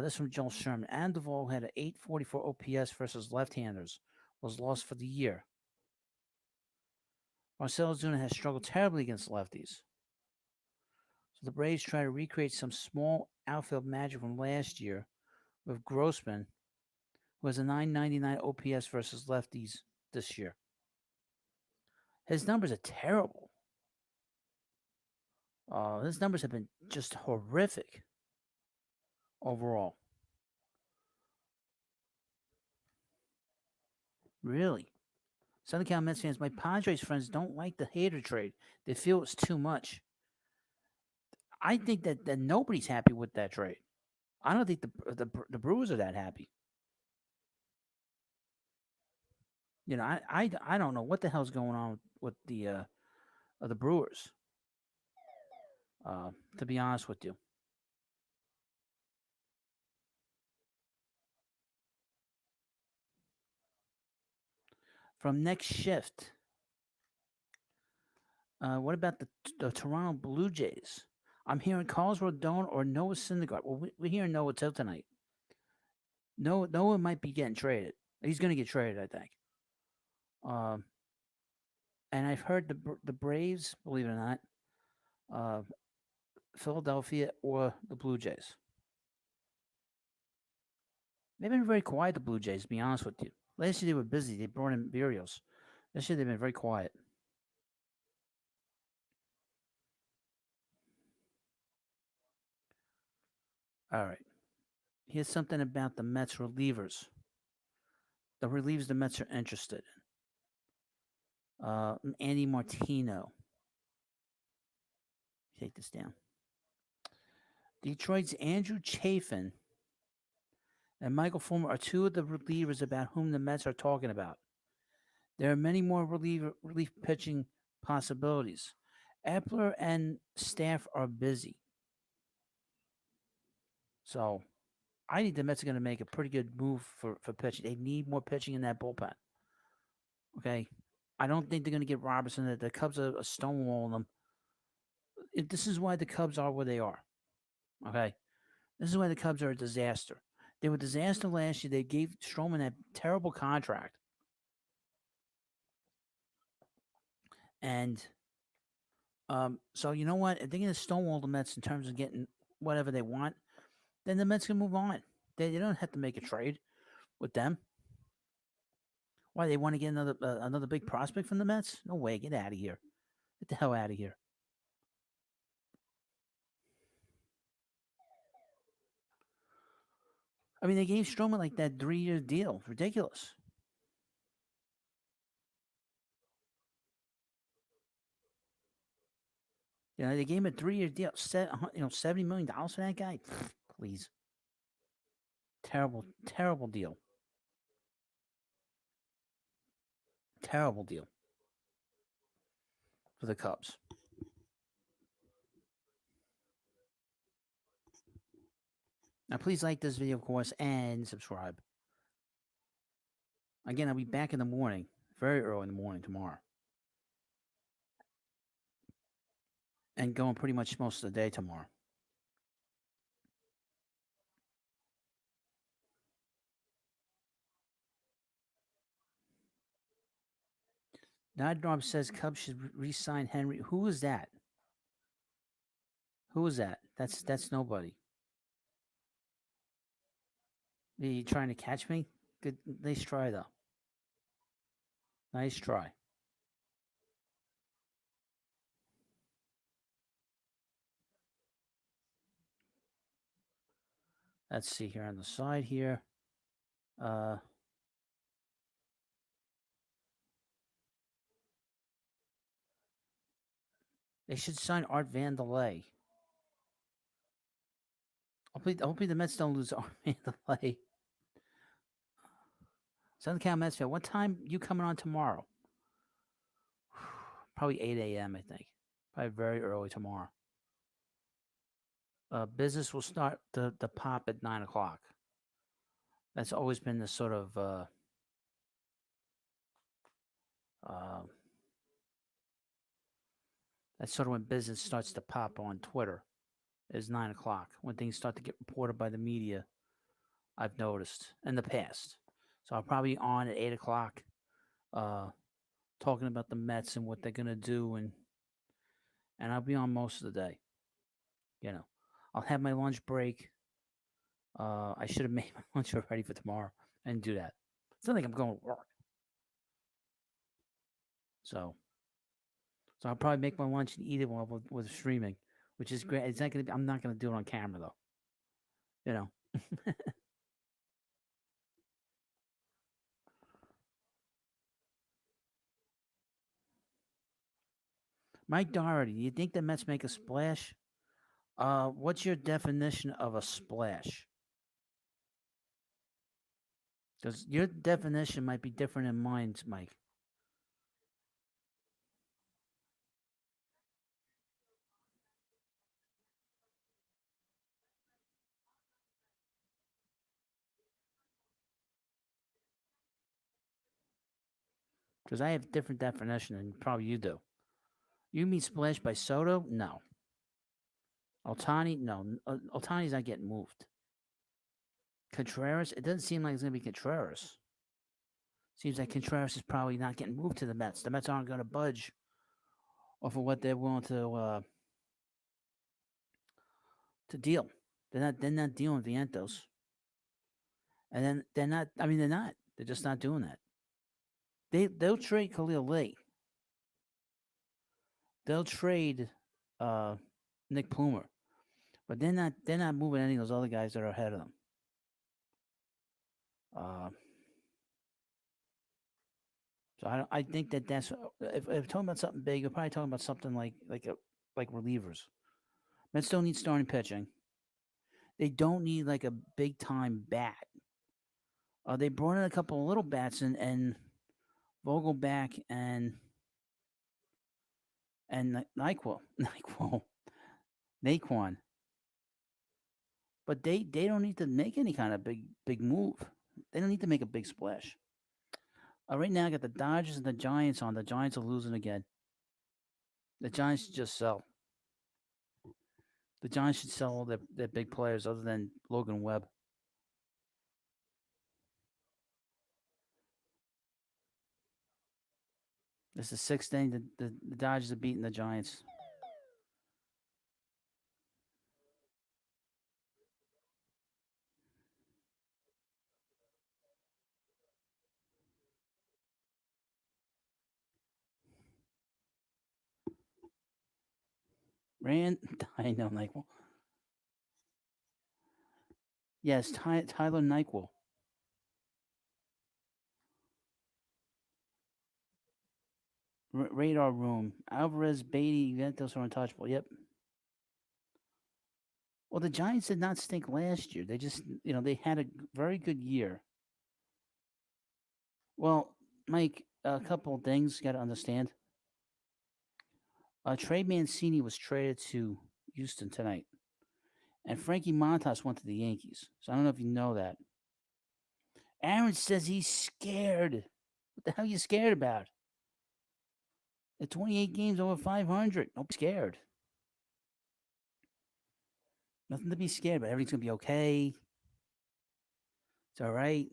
Speaker 1: This from Joel Sherman. Andoval had an 844 OPS versus left-handers. Was lost for the year. Marcell Ozuna has struggled terribly against lefties. So the Braves try to recreate some small outfield magic from last year with Grossman, who has a 999 OPS versus lefties this year. His numbers are terrible. His numbers have been just horrific overall. Really. Southern Cal Mets fans, my Padres friends don't like the Hader trade. They feel it's too much. I think that nobody's happy with that trade. I don't think the Brewers are that happy. I don't know what the hell's going on with the Brewers. To be honest with you, from next shift, what about the Toronto Blue Jays? I'm hearing Carlos Rodon or Noah Syndergaard. Well, we're hearing Noah till tonight. Noah might be getting traded. He's going to get traded, I think. Um, and I've heard the Braves, believe it or not, uh, Philadelphia or the Blue Jays. They've been very quiet, the Blue Jays, to be honest with you. Last year they were busy. They brought in Berrios. This year they've been very quiet. All right. Here's something about the Mets relievers. The relievers the Mets are interested in. Andy Martino. Take this down. Detroit's Andrew Chafin and Michael Fulmer are two of the relievers about whom the Mets are talking about. There are many more relief pitching possibilities. Epler and staff are busy. So I think the Mets are going to make a pretty good move for pitching. They need more pitching in that bullpen. Okay. I don't think they're going to get Robertson. The Cubs are stonewalling them. This is why the Cubs are where they are. Okay. This is why the Cubs are a disaster. They were a disaster last year. They gave Stroman that terrible contract. And so you know what? If they're going to stonewall the Mets in terms of getting whatever they want, then the Mets can move on. They don't have to make a trade with them. Why they want to get another big prospect from the Mets? No way! Get out of here! Get the hell out of here! I mean, they gave Stroman like that 3 year deal. Ridiculous. They gave him a 3 year deal. $70 million for that guy. Please, terrible, terrible deal. Terrible deal for the Cubs. Now, please like this video, of course, and subscribe. Again, I'll be back in the morning, very early in the morning tomorrow, and going pretty much most of the day tomorrow. Nodrob says Cubs should re-sign Henry. Who is that? Who is that? That's nobody. Are you trying to catch me? Good, nice try though. Nice try. Let's see here on the side here. Uh, they should sign Art Vandelay. Hopefully the Mets don't lose Art Vandelay. Southern Cal Mets fan, what time you coming on tomorrow? Probably 8 a.m. I think. Probably very early tomorrow. Business will start the pop at 9 o'clock. That's always been the sort of uh, that's sort of when business starts to pop on Twitter. Is 9 o'clock when things start to get reported by the media. I've noticed in the past. So I'll probably on at 8 o'clock, uh, talking about the Mets and what they're gonna do, and I'll be on most of the day. You know, I'll have my lunch break. I should have made my lunch already for tomorrow and do that. It's not like I'm going to work. So So I'll probably make my lunch and eat it while with streaming, which is great. It's not gonna. I'm not gonna do it on camera though. You know, Mike Doherty. Do you think the Mets make a splash? What's your definition of a splash? Because your definition might be different than mine, Mike. Because I have different definition than probably you do. You mean splash by Soto? No. Altani? No. Altani's not getting moved. Contreras? It doesn't seem like it's going to be Contreras. Seems like Contreras is probably not getting moved to the Mets. The Mets aren't going to budge off of what they're willing to deal. They're not dealing Vientos, and then they're not. I mean, they're not. They're just not doing that. They'll trade Khalil Lee. They'll trade uh, Nick Plumer, but they're not moving any of those other guys that are ahead of them. Uh, so I think that's if talking about something big, you're probably talking about something like relievers. Mets don't need starting pitching. They don't need like a big time bat. They brought in a couple of little bats and Vogelback and Nyquil, Nyquil, Naquan. But they don't need to make any kind of big move. They don't need to make a big splash. Right now, I got the Dodgers and the Giants on. The Giants are losing again. The Giants should just sell. The Giants should sell all their big players other than Logan Webb. This is the sixth thing. The Dodgers are beating the Giants. Rand, I know Nyquil. Yes, Tyler Nyquil. Radar room. Alvarez, Beatty, Ventos are untouchable. Yep. Well, the Giants did not stink last year. They just, they had a very good year. Well, Mike, a couple of things you got to understand. Trey Mancini was traded to Houston tonight, and Frankie Montas went to the Yankees. So I don't know if you know that. Aaron says he's scared. What the hell are you scared about? The 28 games over 500. Don't be scared. Nothing to be scared about. Everything's going to be okay. It's all right.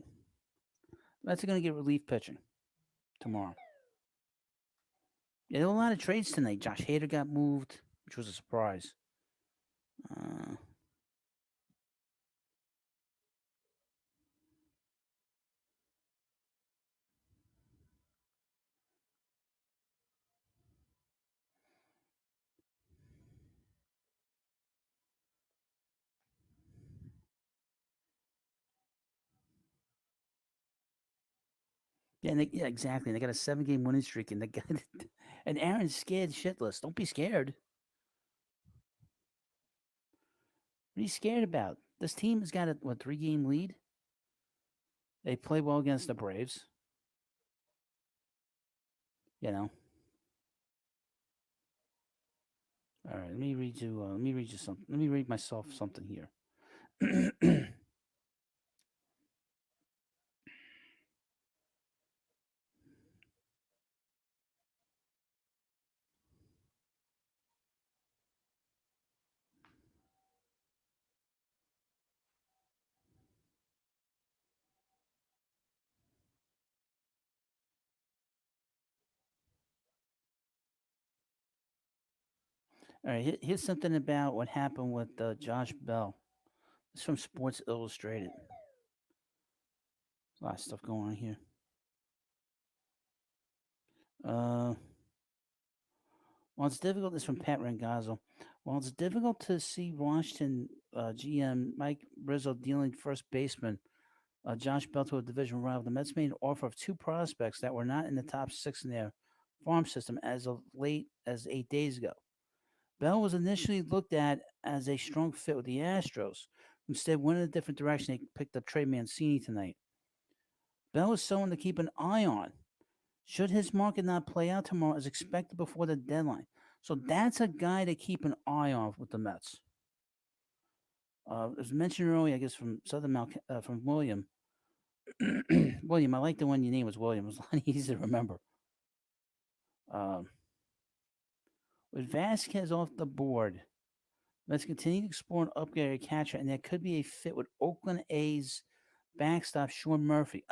Speaker 1: Mets are going to get relief pitching tomorrow. Yeah, there were a lot of trades tonight. Josh Hader got moved, which was a surprise. Uh, yeah, exactly. And they got a 7-game winning streak, and and Aaron's scared shitless. Don't be scared. What are you scared about? This team has got a 3-game lead. They play well against the Braves. You know. All right. Let me read you. Let me read you something. Let me read myself something here. All right. Here's something about what happened with Josh Bell. It's from Sports Illustrated. A lot of stuff going on here. Uh, While it's difficult, this from Pat Rangazzo. While it's difficult to see Washington GM Mike Rizzo dealing first baseman Josh Bell to a division rival, the Mets made an offer of two prospects that were not in the top six in their farm system as of late as 8 days ago. Bell was initially looked at as a strong fit with the Astros. Instead, went in a different direction. They picked up Trey Mancini tonight. Bell is someone to keep an eye on. Should his market not play out tomorrow as expected before the deadline? So that's a guy to keep an eye on with the Mets. As mentioned earlier, I guess from from William. William, I like the one your name was William. It was a lot easier to remember. Um, with Vasquez off the board, let's continue to explore and upgrade a catcher, and there could be a fit with Oakland A's backstop Sean Murphy.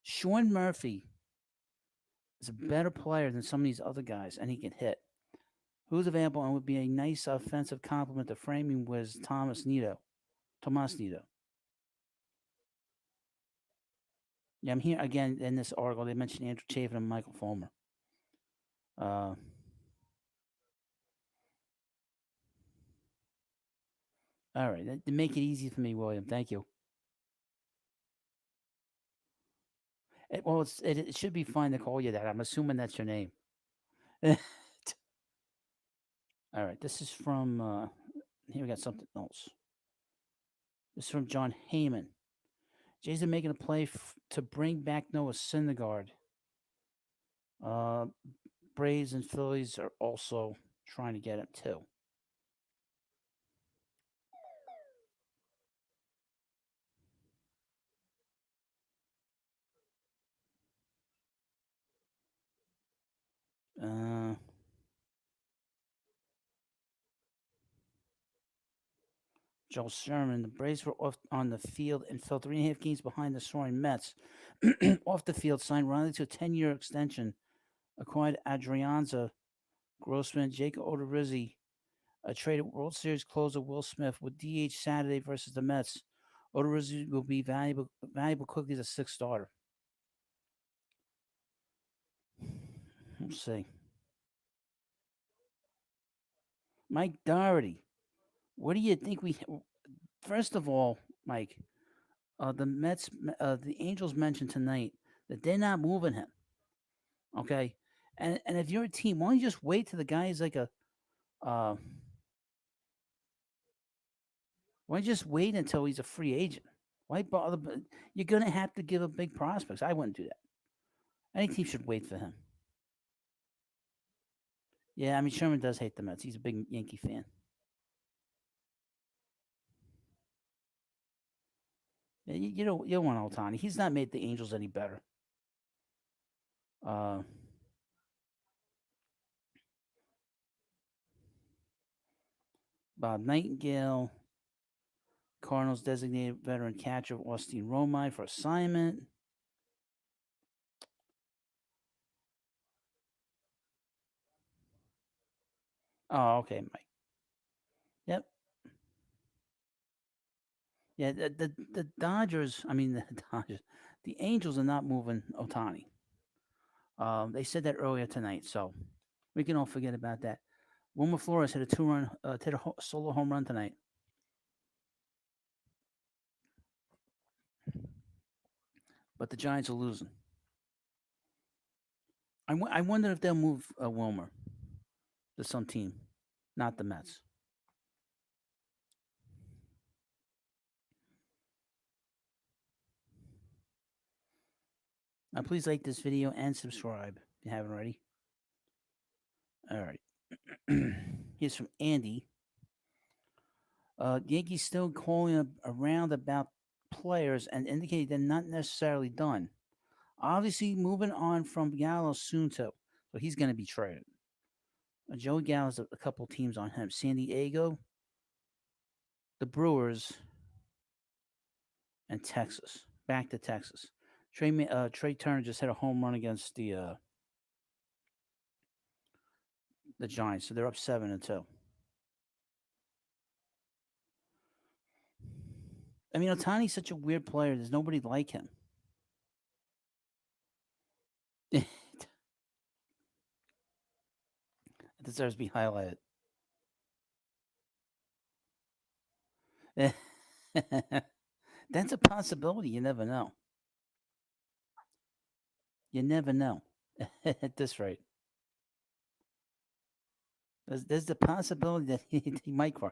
Speaker 1: Sean Murphy is a better player than some of these other guys, and he can hit. Who's available and would be a nice offensive complement to framing was Tomas Nido. Yeah, I'm here again in this article. They mentioned Andrew Chafin and Michael Fulmer. Uh, all right, to make it easy for me, William. Thank you. It should be fine to call you that. I'm assuming that's your name. All right, this is from. Here we got something else. This is from John Heyman. Jason making a play to bring back Noah Syndergaard. Uh, Braves and Phillies are also trying to get him too. Uh, Joel Sherman, the Braves were off on the field and fell 3.5 games behind the soaring Mets. Off the field, signed Riley to a 10-year extension, acquired Adrianza Grossman, Jake Odorizzi, traded World Series closer Will Smith with DH Saturday versus the Mets. Odorizzi will be valuable quickly as a sixth starter. We'll see. Mike Doherty, what do you think we? First of all, Mike, the Angels mentioned tonight that they're not moving him. Okay, and if you're a team, why don't you just wait till the guy is like a uh, why don't you just wait until he's a free agent? Why bother? You're gonna have to give up big prospects. I wouldn't do that. Any team should wait for him. Yeah, I mean Sherman does hate the Mets. He's a big Yankee fan. Yeah, you don't want Otani. He's not made the Angels any better. Uh, Bob Nightingale, Cardinals designated veteran catcher Austin Romine for assignment. Oh, okay, Mike. Yep. Yeah, the Dodgers. I mean the Dodgers. The Angels are not moving Otani. They said that earlier tonight, so we can all forget about that. Wilmer Flores hit a two-run, hit a solo home run tonight. But the Giants are losing. I wonder if they'll move Wilmer to some team, not the Mets. Now, please like this video and subscribe if you haven't already. All right. Here's from Andy. Yankees still calling around about players and indicating they're not necessarily done. Obviously, moving on from Gallo soon too, so he's going to be traded. Joey Gallo has a couple teams on him: San Diego, the Brewers, and Texas. Back to Texas. Trey Turner just hit a home run against the Giants, so they're up 7-2. I mean, Otani's such a weird player. There's nobody like him. deserves to be highlighted. That's a possibility. You never know. You never know. At this rate, there's the possibility that he might cry.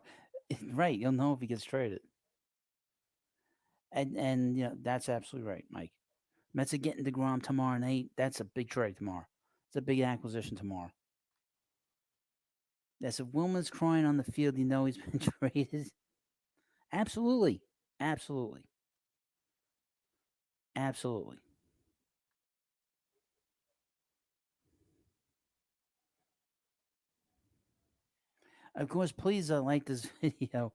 Speaker 1: Right, you'll know if he gets traded. And that's absolutely right, Mike. Mets are getting DeGrom tomorrow night. That's a big trade tomorrow. It's a big acquisition tomorrow. Yes, if Wilman's crying on the field, he's been traded. Absolutely, absolutely, absolutely. Of course, please like this video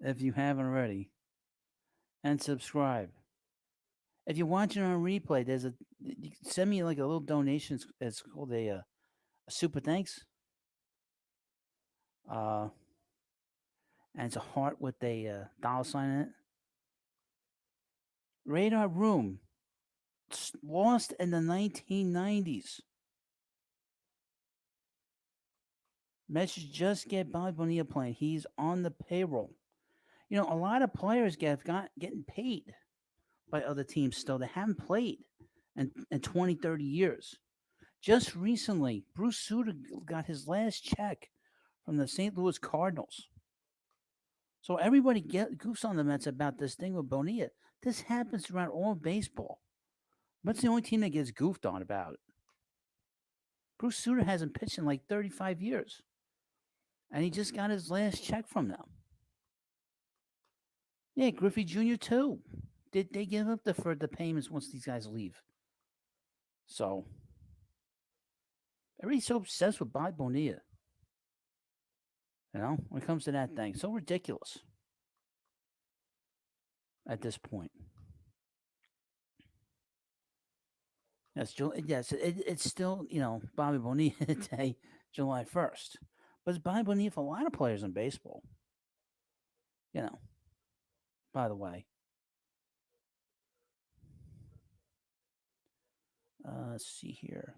Speaker 1: if you haven't already, and subscribe. If you're watching on replay, you can send me like a little donation. It's called a super thanks. Uh, and it's a heart with a dollar sign in it. Radar Room lost in the 1990s. Mets just get Bobby Bonilla playing. He's on the payroll. A lot of players getting paid by other teams still. They haven't played in 20, 30 years. Just recently, Bruce Sutter got his last check from the St. Louis Cardinals. So everybody goofs on the Mets about this thing with Bonilla. This happens throughout all of baseball. What's the only team that gets goofed on about it? Bruce Sutter hasn't pitched in like 35 years, and he just got his last check from them. Yeah, Griffey Jr. too. Did they give up the payments once these guys leave? So everybody's so obsessed with Bob Bonilla. When it comes to that thing, so ridiculous at this point. Yes, it's still Bobby Bonilla Day, July 1st, but it's Bobby Bonilla for a lot of players in baseball. You know, by the way, let's see here.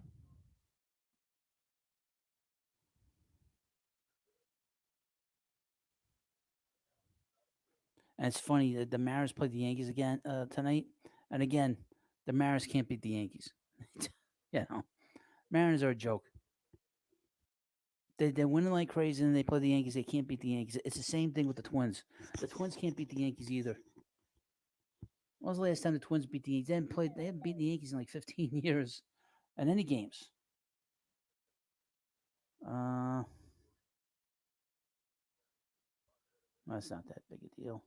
Speaker 1: And it's funny that the Mariners played the Yankees again tonight, and again, the Mariners can't beat the Yankees. you know, Mariners are a joke. They're winning like crazy, and they play the Yankees. They can't beat the Yankees. It's the same thing with the Twins. The Twins can't beat the Yankees either. When was the last time the Twins beat the Yankees? They haven't beaten the Yankees in like 15 years in any games. Uh, that's not that big a deal.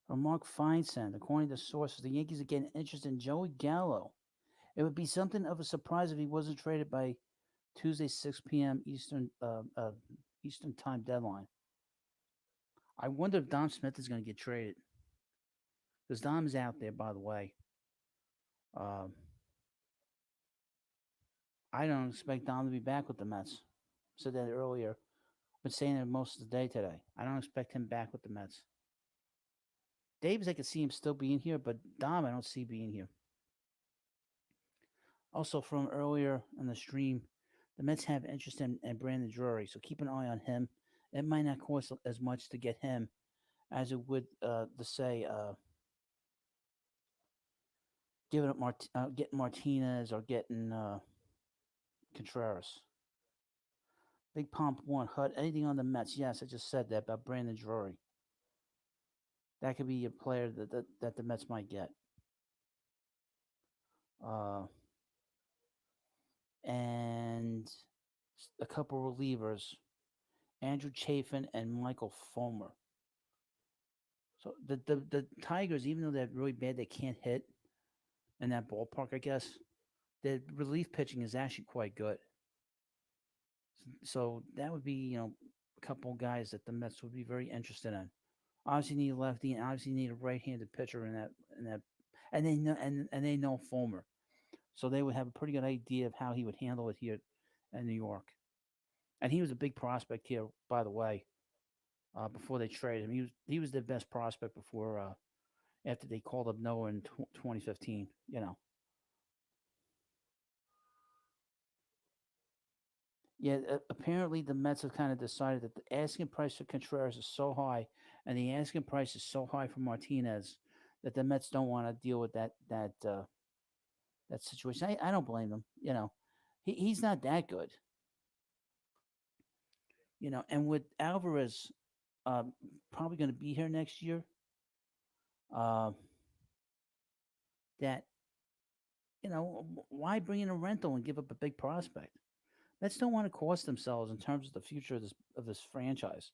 Speaker 1: From Mark Feinsand, according to sources, the Yankees are getting interest in Joey Gallo. It would be something of a surprise if he wasn't traded by Tuesday, 6 p.m. Eastern time deadline. I wonder if Dom Smith is going to get traded because Dom is out there, by the way. Um, I don't expect Dom to be back with the Mets. Said that earlier. Been saying it most of the day today. I don't expect him back with the Mets. Davis, I could see him still being here, but Dom, I don't see being here. Also, from earlier in the stream, the Mets have interest in Brandon Drury, so keep an eye on him. It might not cost as much to get him as it would to say giving up getting Martinez or getting Contreras. Big Pump one Hut. Anything on the Mets? Yes, I just said that about Brandon Drury. That could be a player that the Mets might get. Uh, and a couple relievers, Andrew Chafin and Michael Fulmer. So the Tigers, even though they're really bad, they can't hit in that ballpark. I guess the relief pitching is actually quite good. So that would be a couple guys that the Mets would be very interested in. Obviously need a lefty, and obviously need a right-handed pitcher in that, and they know Fulmer, so they would have a pretty good idea of how he would handle it here in New York. And he was a big prospect here, by the way. Before they traded him, he was their best prospect before after they called up Noah in 2015. Yeah. Apparently, the Mets have kind of decided that the asking price for Contreras is so high, and the asking price is so high for Martinez that the Mets don't want to deal with that situation. I don't blame them. He's not that good. And with Alvarez um, probably going to be here next year, uh, that why bring in a rental and give up a big prospect? Mets don't want to cost themselves in terms of the future of this franchise.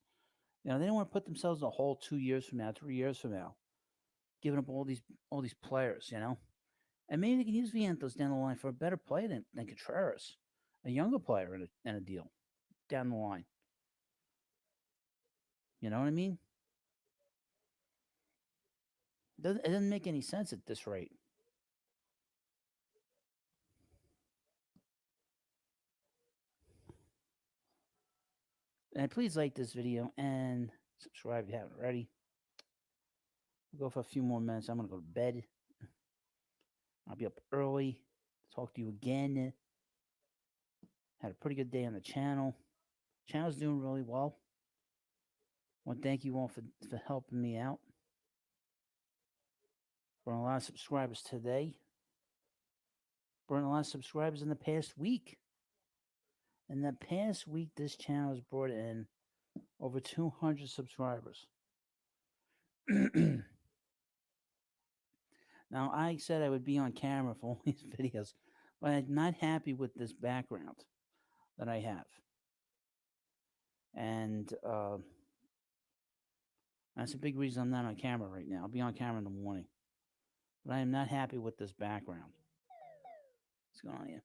Speaker 1: They don't want to put themselves in a hole 2 years from now, 3 years from now, giving up all these players. And maybe they can use Vientos down the line for a better player than Contreras, a younger player in a deal down the line. You know what I mean? It doesn't make any sense at this rate. And please like this video and subscribe if you haven't already. We'll go for a few more minutes. I'm going to go to bed. I'll be up early. Talk to you again. Had a pretty good day on the channel. Channel's doing really well. I want to thank you all for helping me out. We're on a lot of subscribers today. We're on a lot of subscribers in the past week. In the past week, this channel has brought in over 200 subscribers. Now, I said I would be on camera for all these videos, but I'm not happy with this background that I have. And that's a big reason I'm not on camera right now. I'll be on camera in the morning. But I am not happy with this background. What's going on here?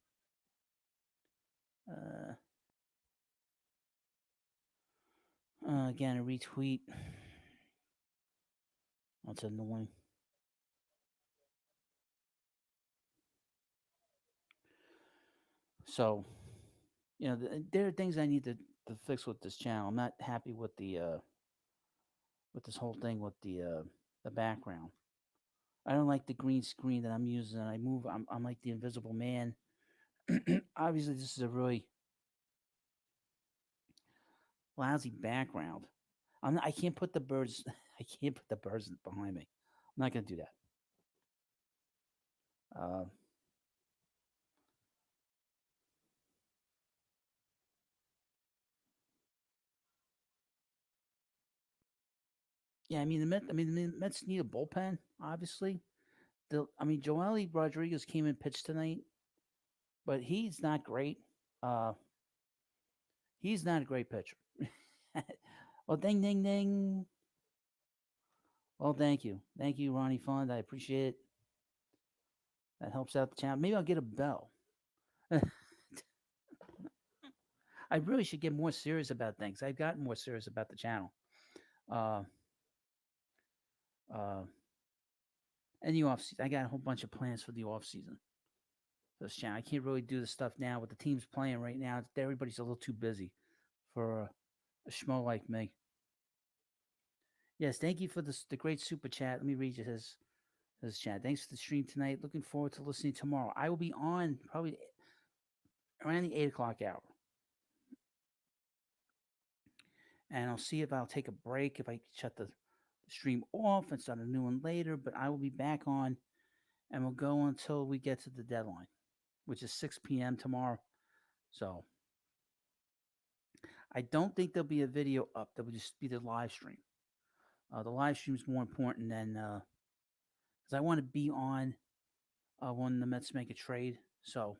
Speaker 1: Again, a retweet. That's annoying. So, there are things I need to fix with this channel. I'm not happy with this whole thing with the background. I don't like the green screen that I'm using. I move. I'm like the Invisible Man. Obviously, this is a really lousy background. I can't put the birds. I can't put the birds behind me. I'm not gonna do that. Uh, yeah, the Mets need a bullpen. Obviously, Joely Rodriguez came in pitched tonight, but he's not great. Uh, he's not a great pitcher. Well, ding, ding, ding. Well, thank you, Ronnie Fund. I appreciate it. That helps out the channel. Maybe I'll get a bell. I really should get more serious about things. I've gotten more serious about the channel. Uh, uh, and the off season, I got a whole bunch of plans for the off season. For this channel, I can't really do the stuff now with the teams playing right now. Everybody's a little too busy for a schmo like me. Yes, thank you for the great super chat. Let me read you his chat. Thanks for the stream tonight. Looking forward to listening tomorrow. I will be on probably around the 8 o'clock hour. And I'll see if I'll take a break, if I shut the stream off and start a new one later. But I will be back on, and we'll go until we get to the deadline, which is 6 p.m. tomorrow. So I don't think there'll be a video up. There will just be the live stream. The live stream is more important than because I want to be on when the Mets make a trade. So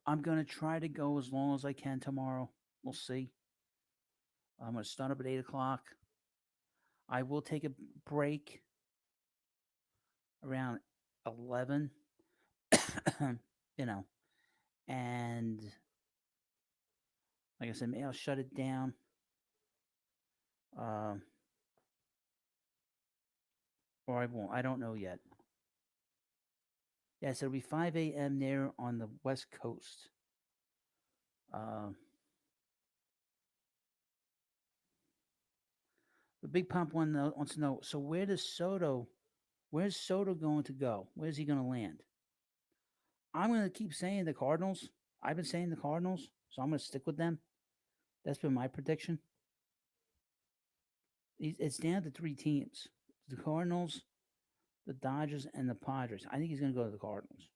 Speaker 1: I'm gonna try to go as long as I can tomorrow. We'll see. I'm gonna start up at 8 o'clock. I will take a break around 11. you know, and like I said, maybe I'll shut it down. Uh, or I won't. I don't know yet. Yes, it'll be 5 a.m. there on the West Coast. Uh, the Big Pump one wants to know. So Where's Soto going to go? Where's he going to land? I'm going to keep saying the Cardinals. I've been saying the Cardinals, so I'm going to stick with them. That's been my prediction. It's down to three teams: the Cardinals, the Dodgers, and the Padres. I think he's going to go to the Cardinals.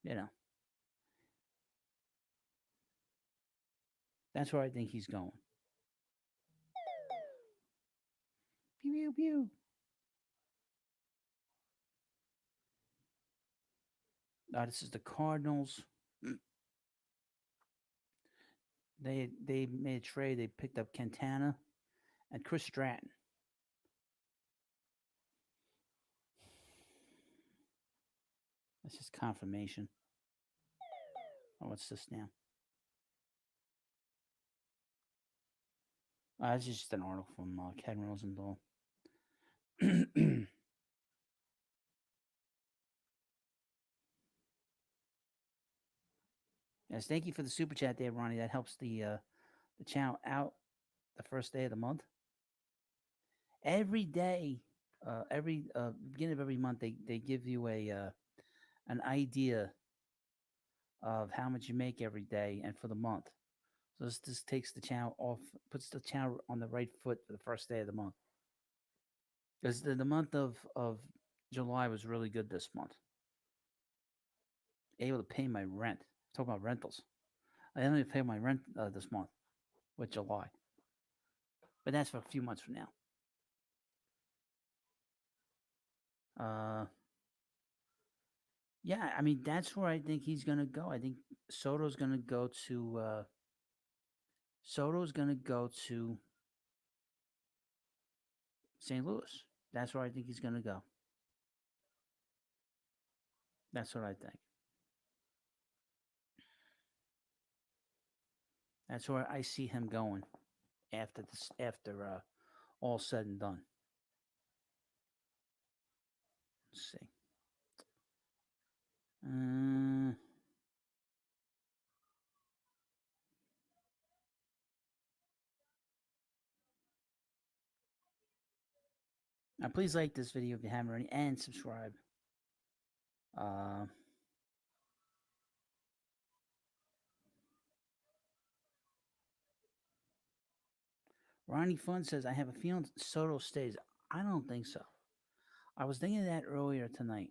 Speaker 1: You know, that's where I think he's going. Pew pew pew. This is the Cardinals. They made a trade. They picked up Quintana and Chris Stratton. That's just confirmation. Oh, what's this now? This is just an article from Ken Rosenthal. Yes, thank you for the super chat there, Ronnie. That helps the channel out the first day of the month. Every day, every beginning of every month, they give you a an idea of how much you make every day and for the month. So this takes the channel off, puts the channel on the right foot for the first day of the month. Because the month of July was really good this month. Able to pay my rent. Talk about rentals. I didn't even pay my rent this month with July, but that's for a few months from now. Uh, yeah, I mean that's where I think he's gonna go. I think Soto's gonna go to Soto's gonna go to St. Louis. That's where I think he's gonna go. That's what I think. That's where I see him going after this, after all said and done. Let's see. Uh, Now, please like this video if you haven't already, and subscribe. Uh, Ronnie Fun says, I have a feeling Soto stays. I don't think so. I was thinking of that earlier tonight.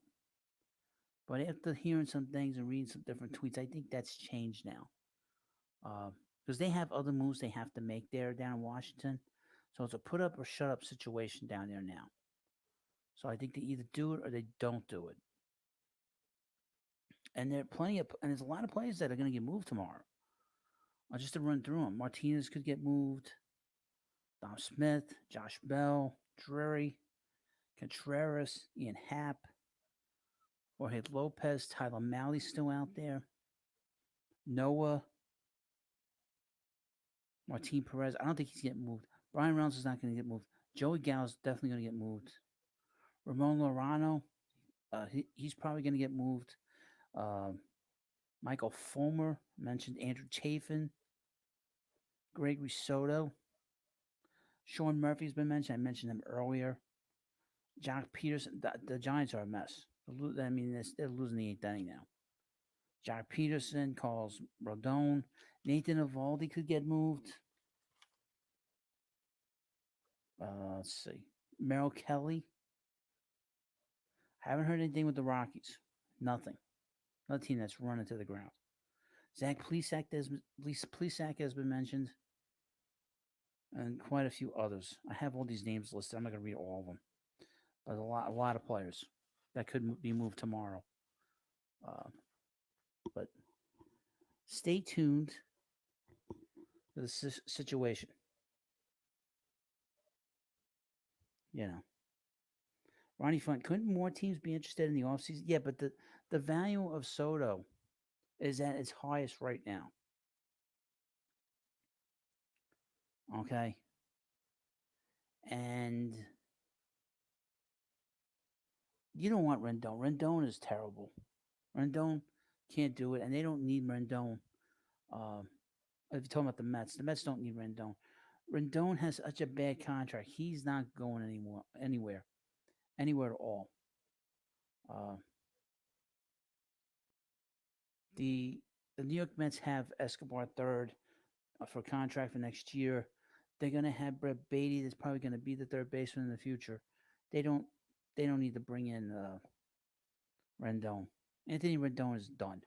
Speaker 1: But after hearing some things and reading some different tweets, I think that's changed now. Because they have other moves they have to make there down in Washington. So it's a put up or shut up situation down there now. So I think they either do it or they don't do it. And there's a lot of players that are going to get moved tomorrow. Just to run through them, Martinez could get moved. Dom Smith, Josh Bell, Drury, Contreras, Ian Happ, Jorge Lopez, Tyler Malley's still out there. Noah, Martin Perez. I don't think he's getting moved. Brian Reynolds is not going to get moved. Joey Gallo's definitely going to get moved. Ramon Lorano, he's probably going to get moved. Michael Fulmer mentioned Andrew Chafin, Gregory Soto. Sean Murphy's been mentioned. I mentioned him earlier. Jock Peterson. The Giants are a mess. I mean, they're losing the eighth inning now. Jock Peterson, Carlos Rodon, Nathan Eovaldi could get moved. Let's see. Merrill Kelly. Haven't heard anything with the Rockies. Nothing. Another team that's running to the ground. Zach Plesac has been mentioned, and quite a few others. I have all these names listed. I'm not going to read all of them. But a lot of players that could be moved tomorrow. But stay tuned to the situation. You know, Ronnie Fun, couldn't more teams be interested in the offseason? Yeah, but the value of Soto is at its highest right now. Okay. And you don't want Rendon. Rendon is terrible. Rendon Can't do it, and they don't need Rendon. Um, if you're talking about the Mets don't need Rendon. Rendon has such a bad contract. He's not going anywhere at all. Uh, the the New York Mets have Escobar third for a contract for next year. They're gonna have Brett Beatty. That's probably gonna be the third baseman in the future. They don't they don't need to bring in Rendon. Anthony Rendon is done.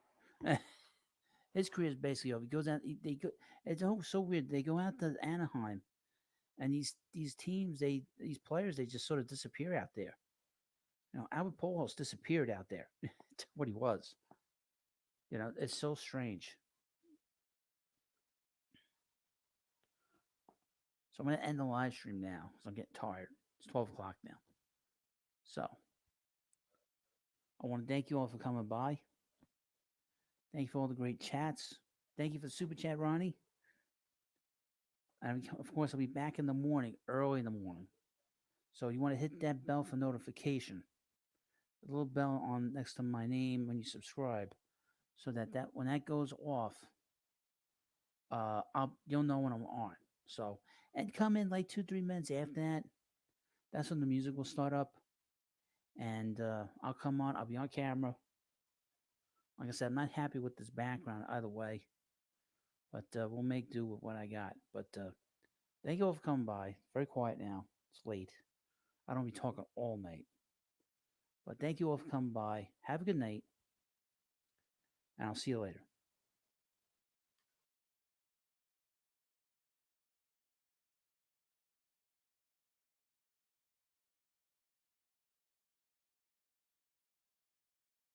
Speaker 1: His career is basically over. He goes out. They go. It's so weird. They go out to Anaheim, and these teams, these players, they just sort of disappear out there. Albert Pujols disappeared out there. What he was. It's so strange. So I'm going to end the live stream now because I'm getting tired. It's 12 o'clock now. So I want to thank you all for coming by. Thank you for all the great chats. Thank you for the super chat, Ronnie. And of course, I'll be back in the morning, early in the morning. So you want to hit that bell for notification. The little bell on next to my name when you subscribe, so that when that goes off, you'll know when I'm on. So and come in like 2-3 minutes after that. That's when the music will start up, and I'll come on. I'll be on camera. Like I said, I'm not happy with this background either way, but we'll make do with what I got. But thank you all for coming by. Very quiet now. It's late. I don't be talking all night. But thank you all for coming by. Have a good night, and I'll see you later.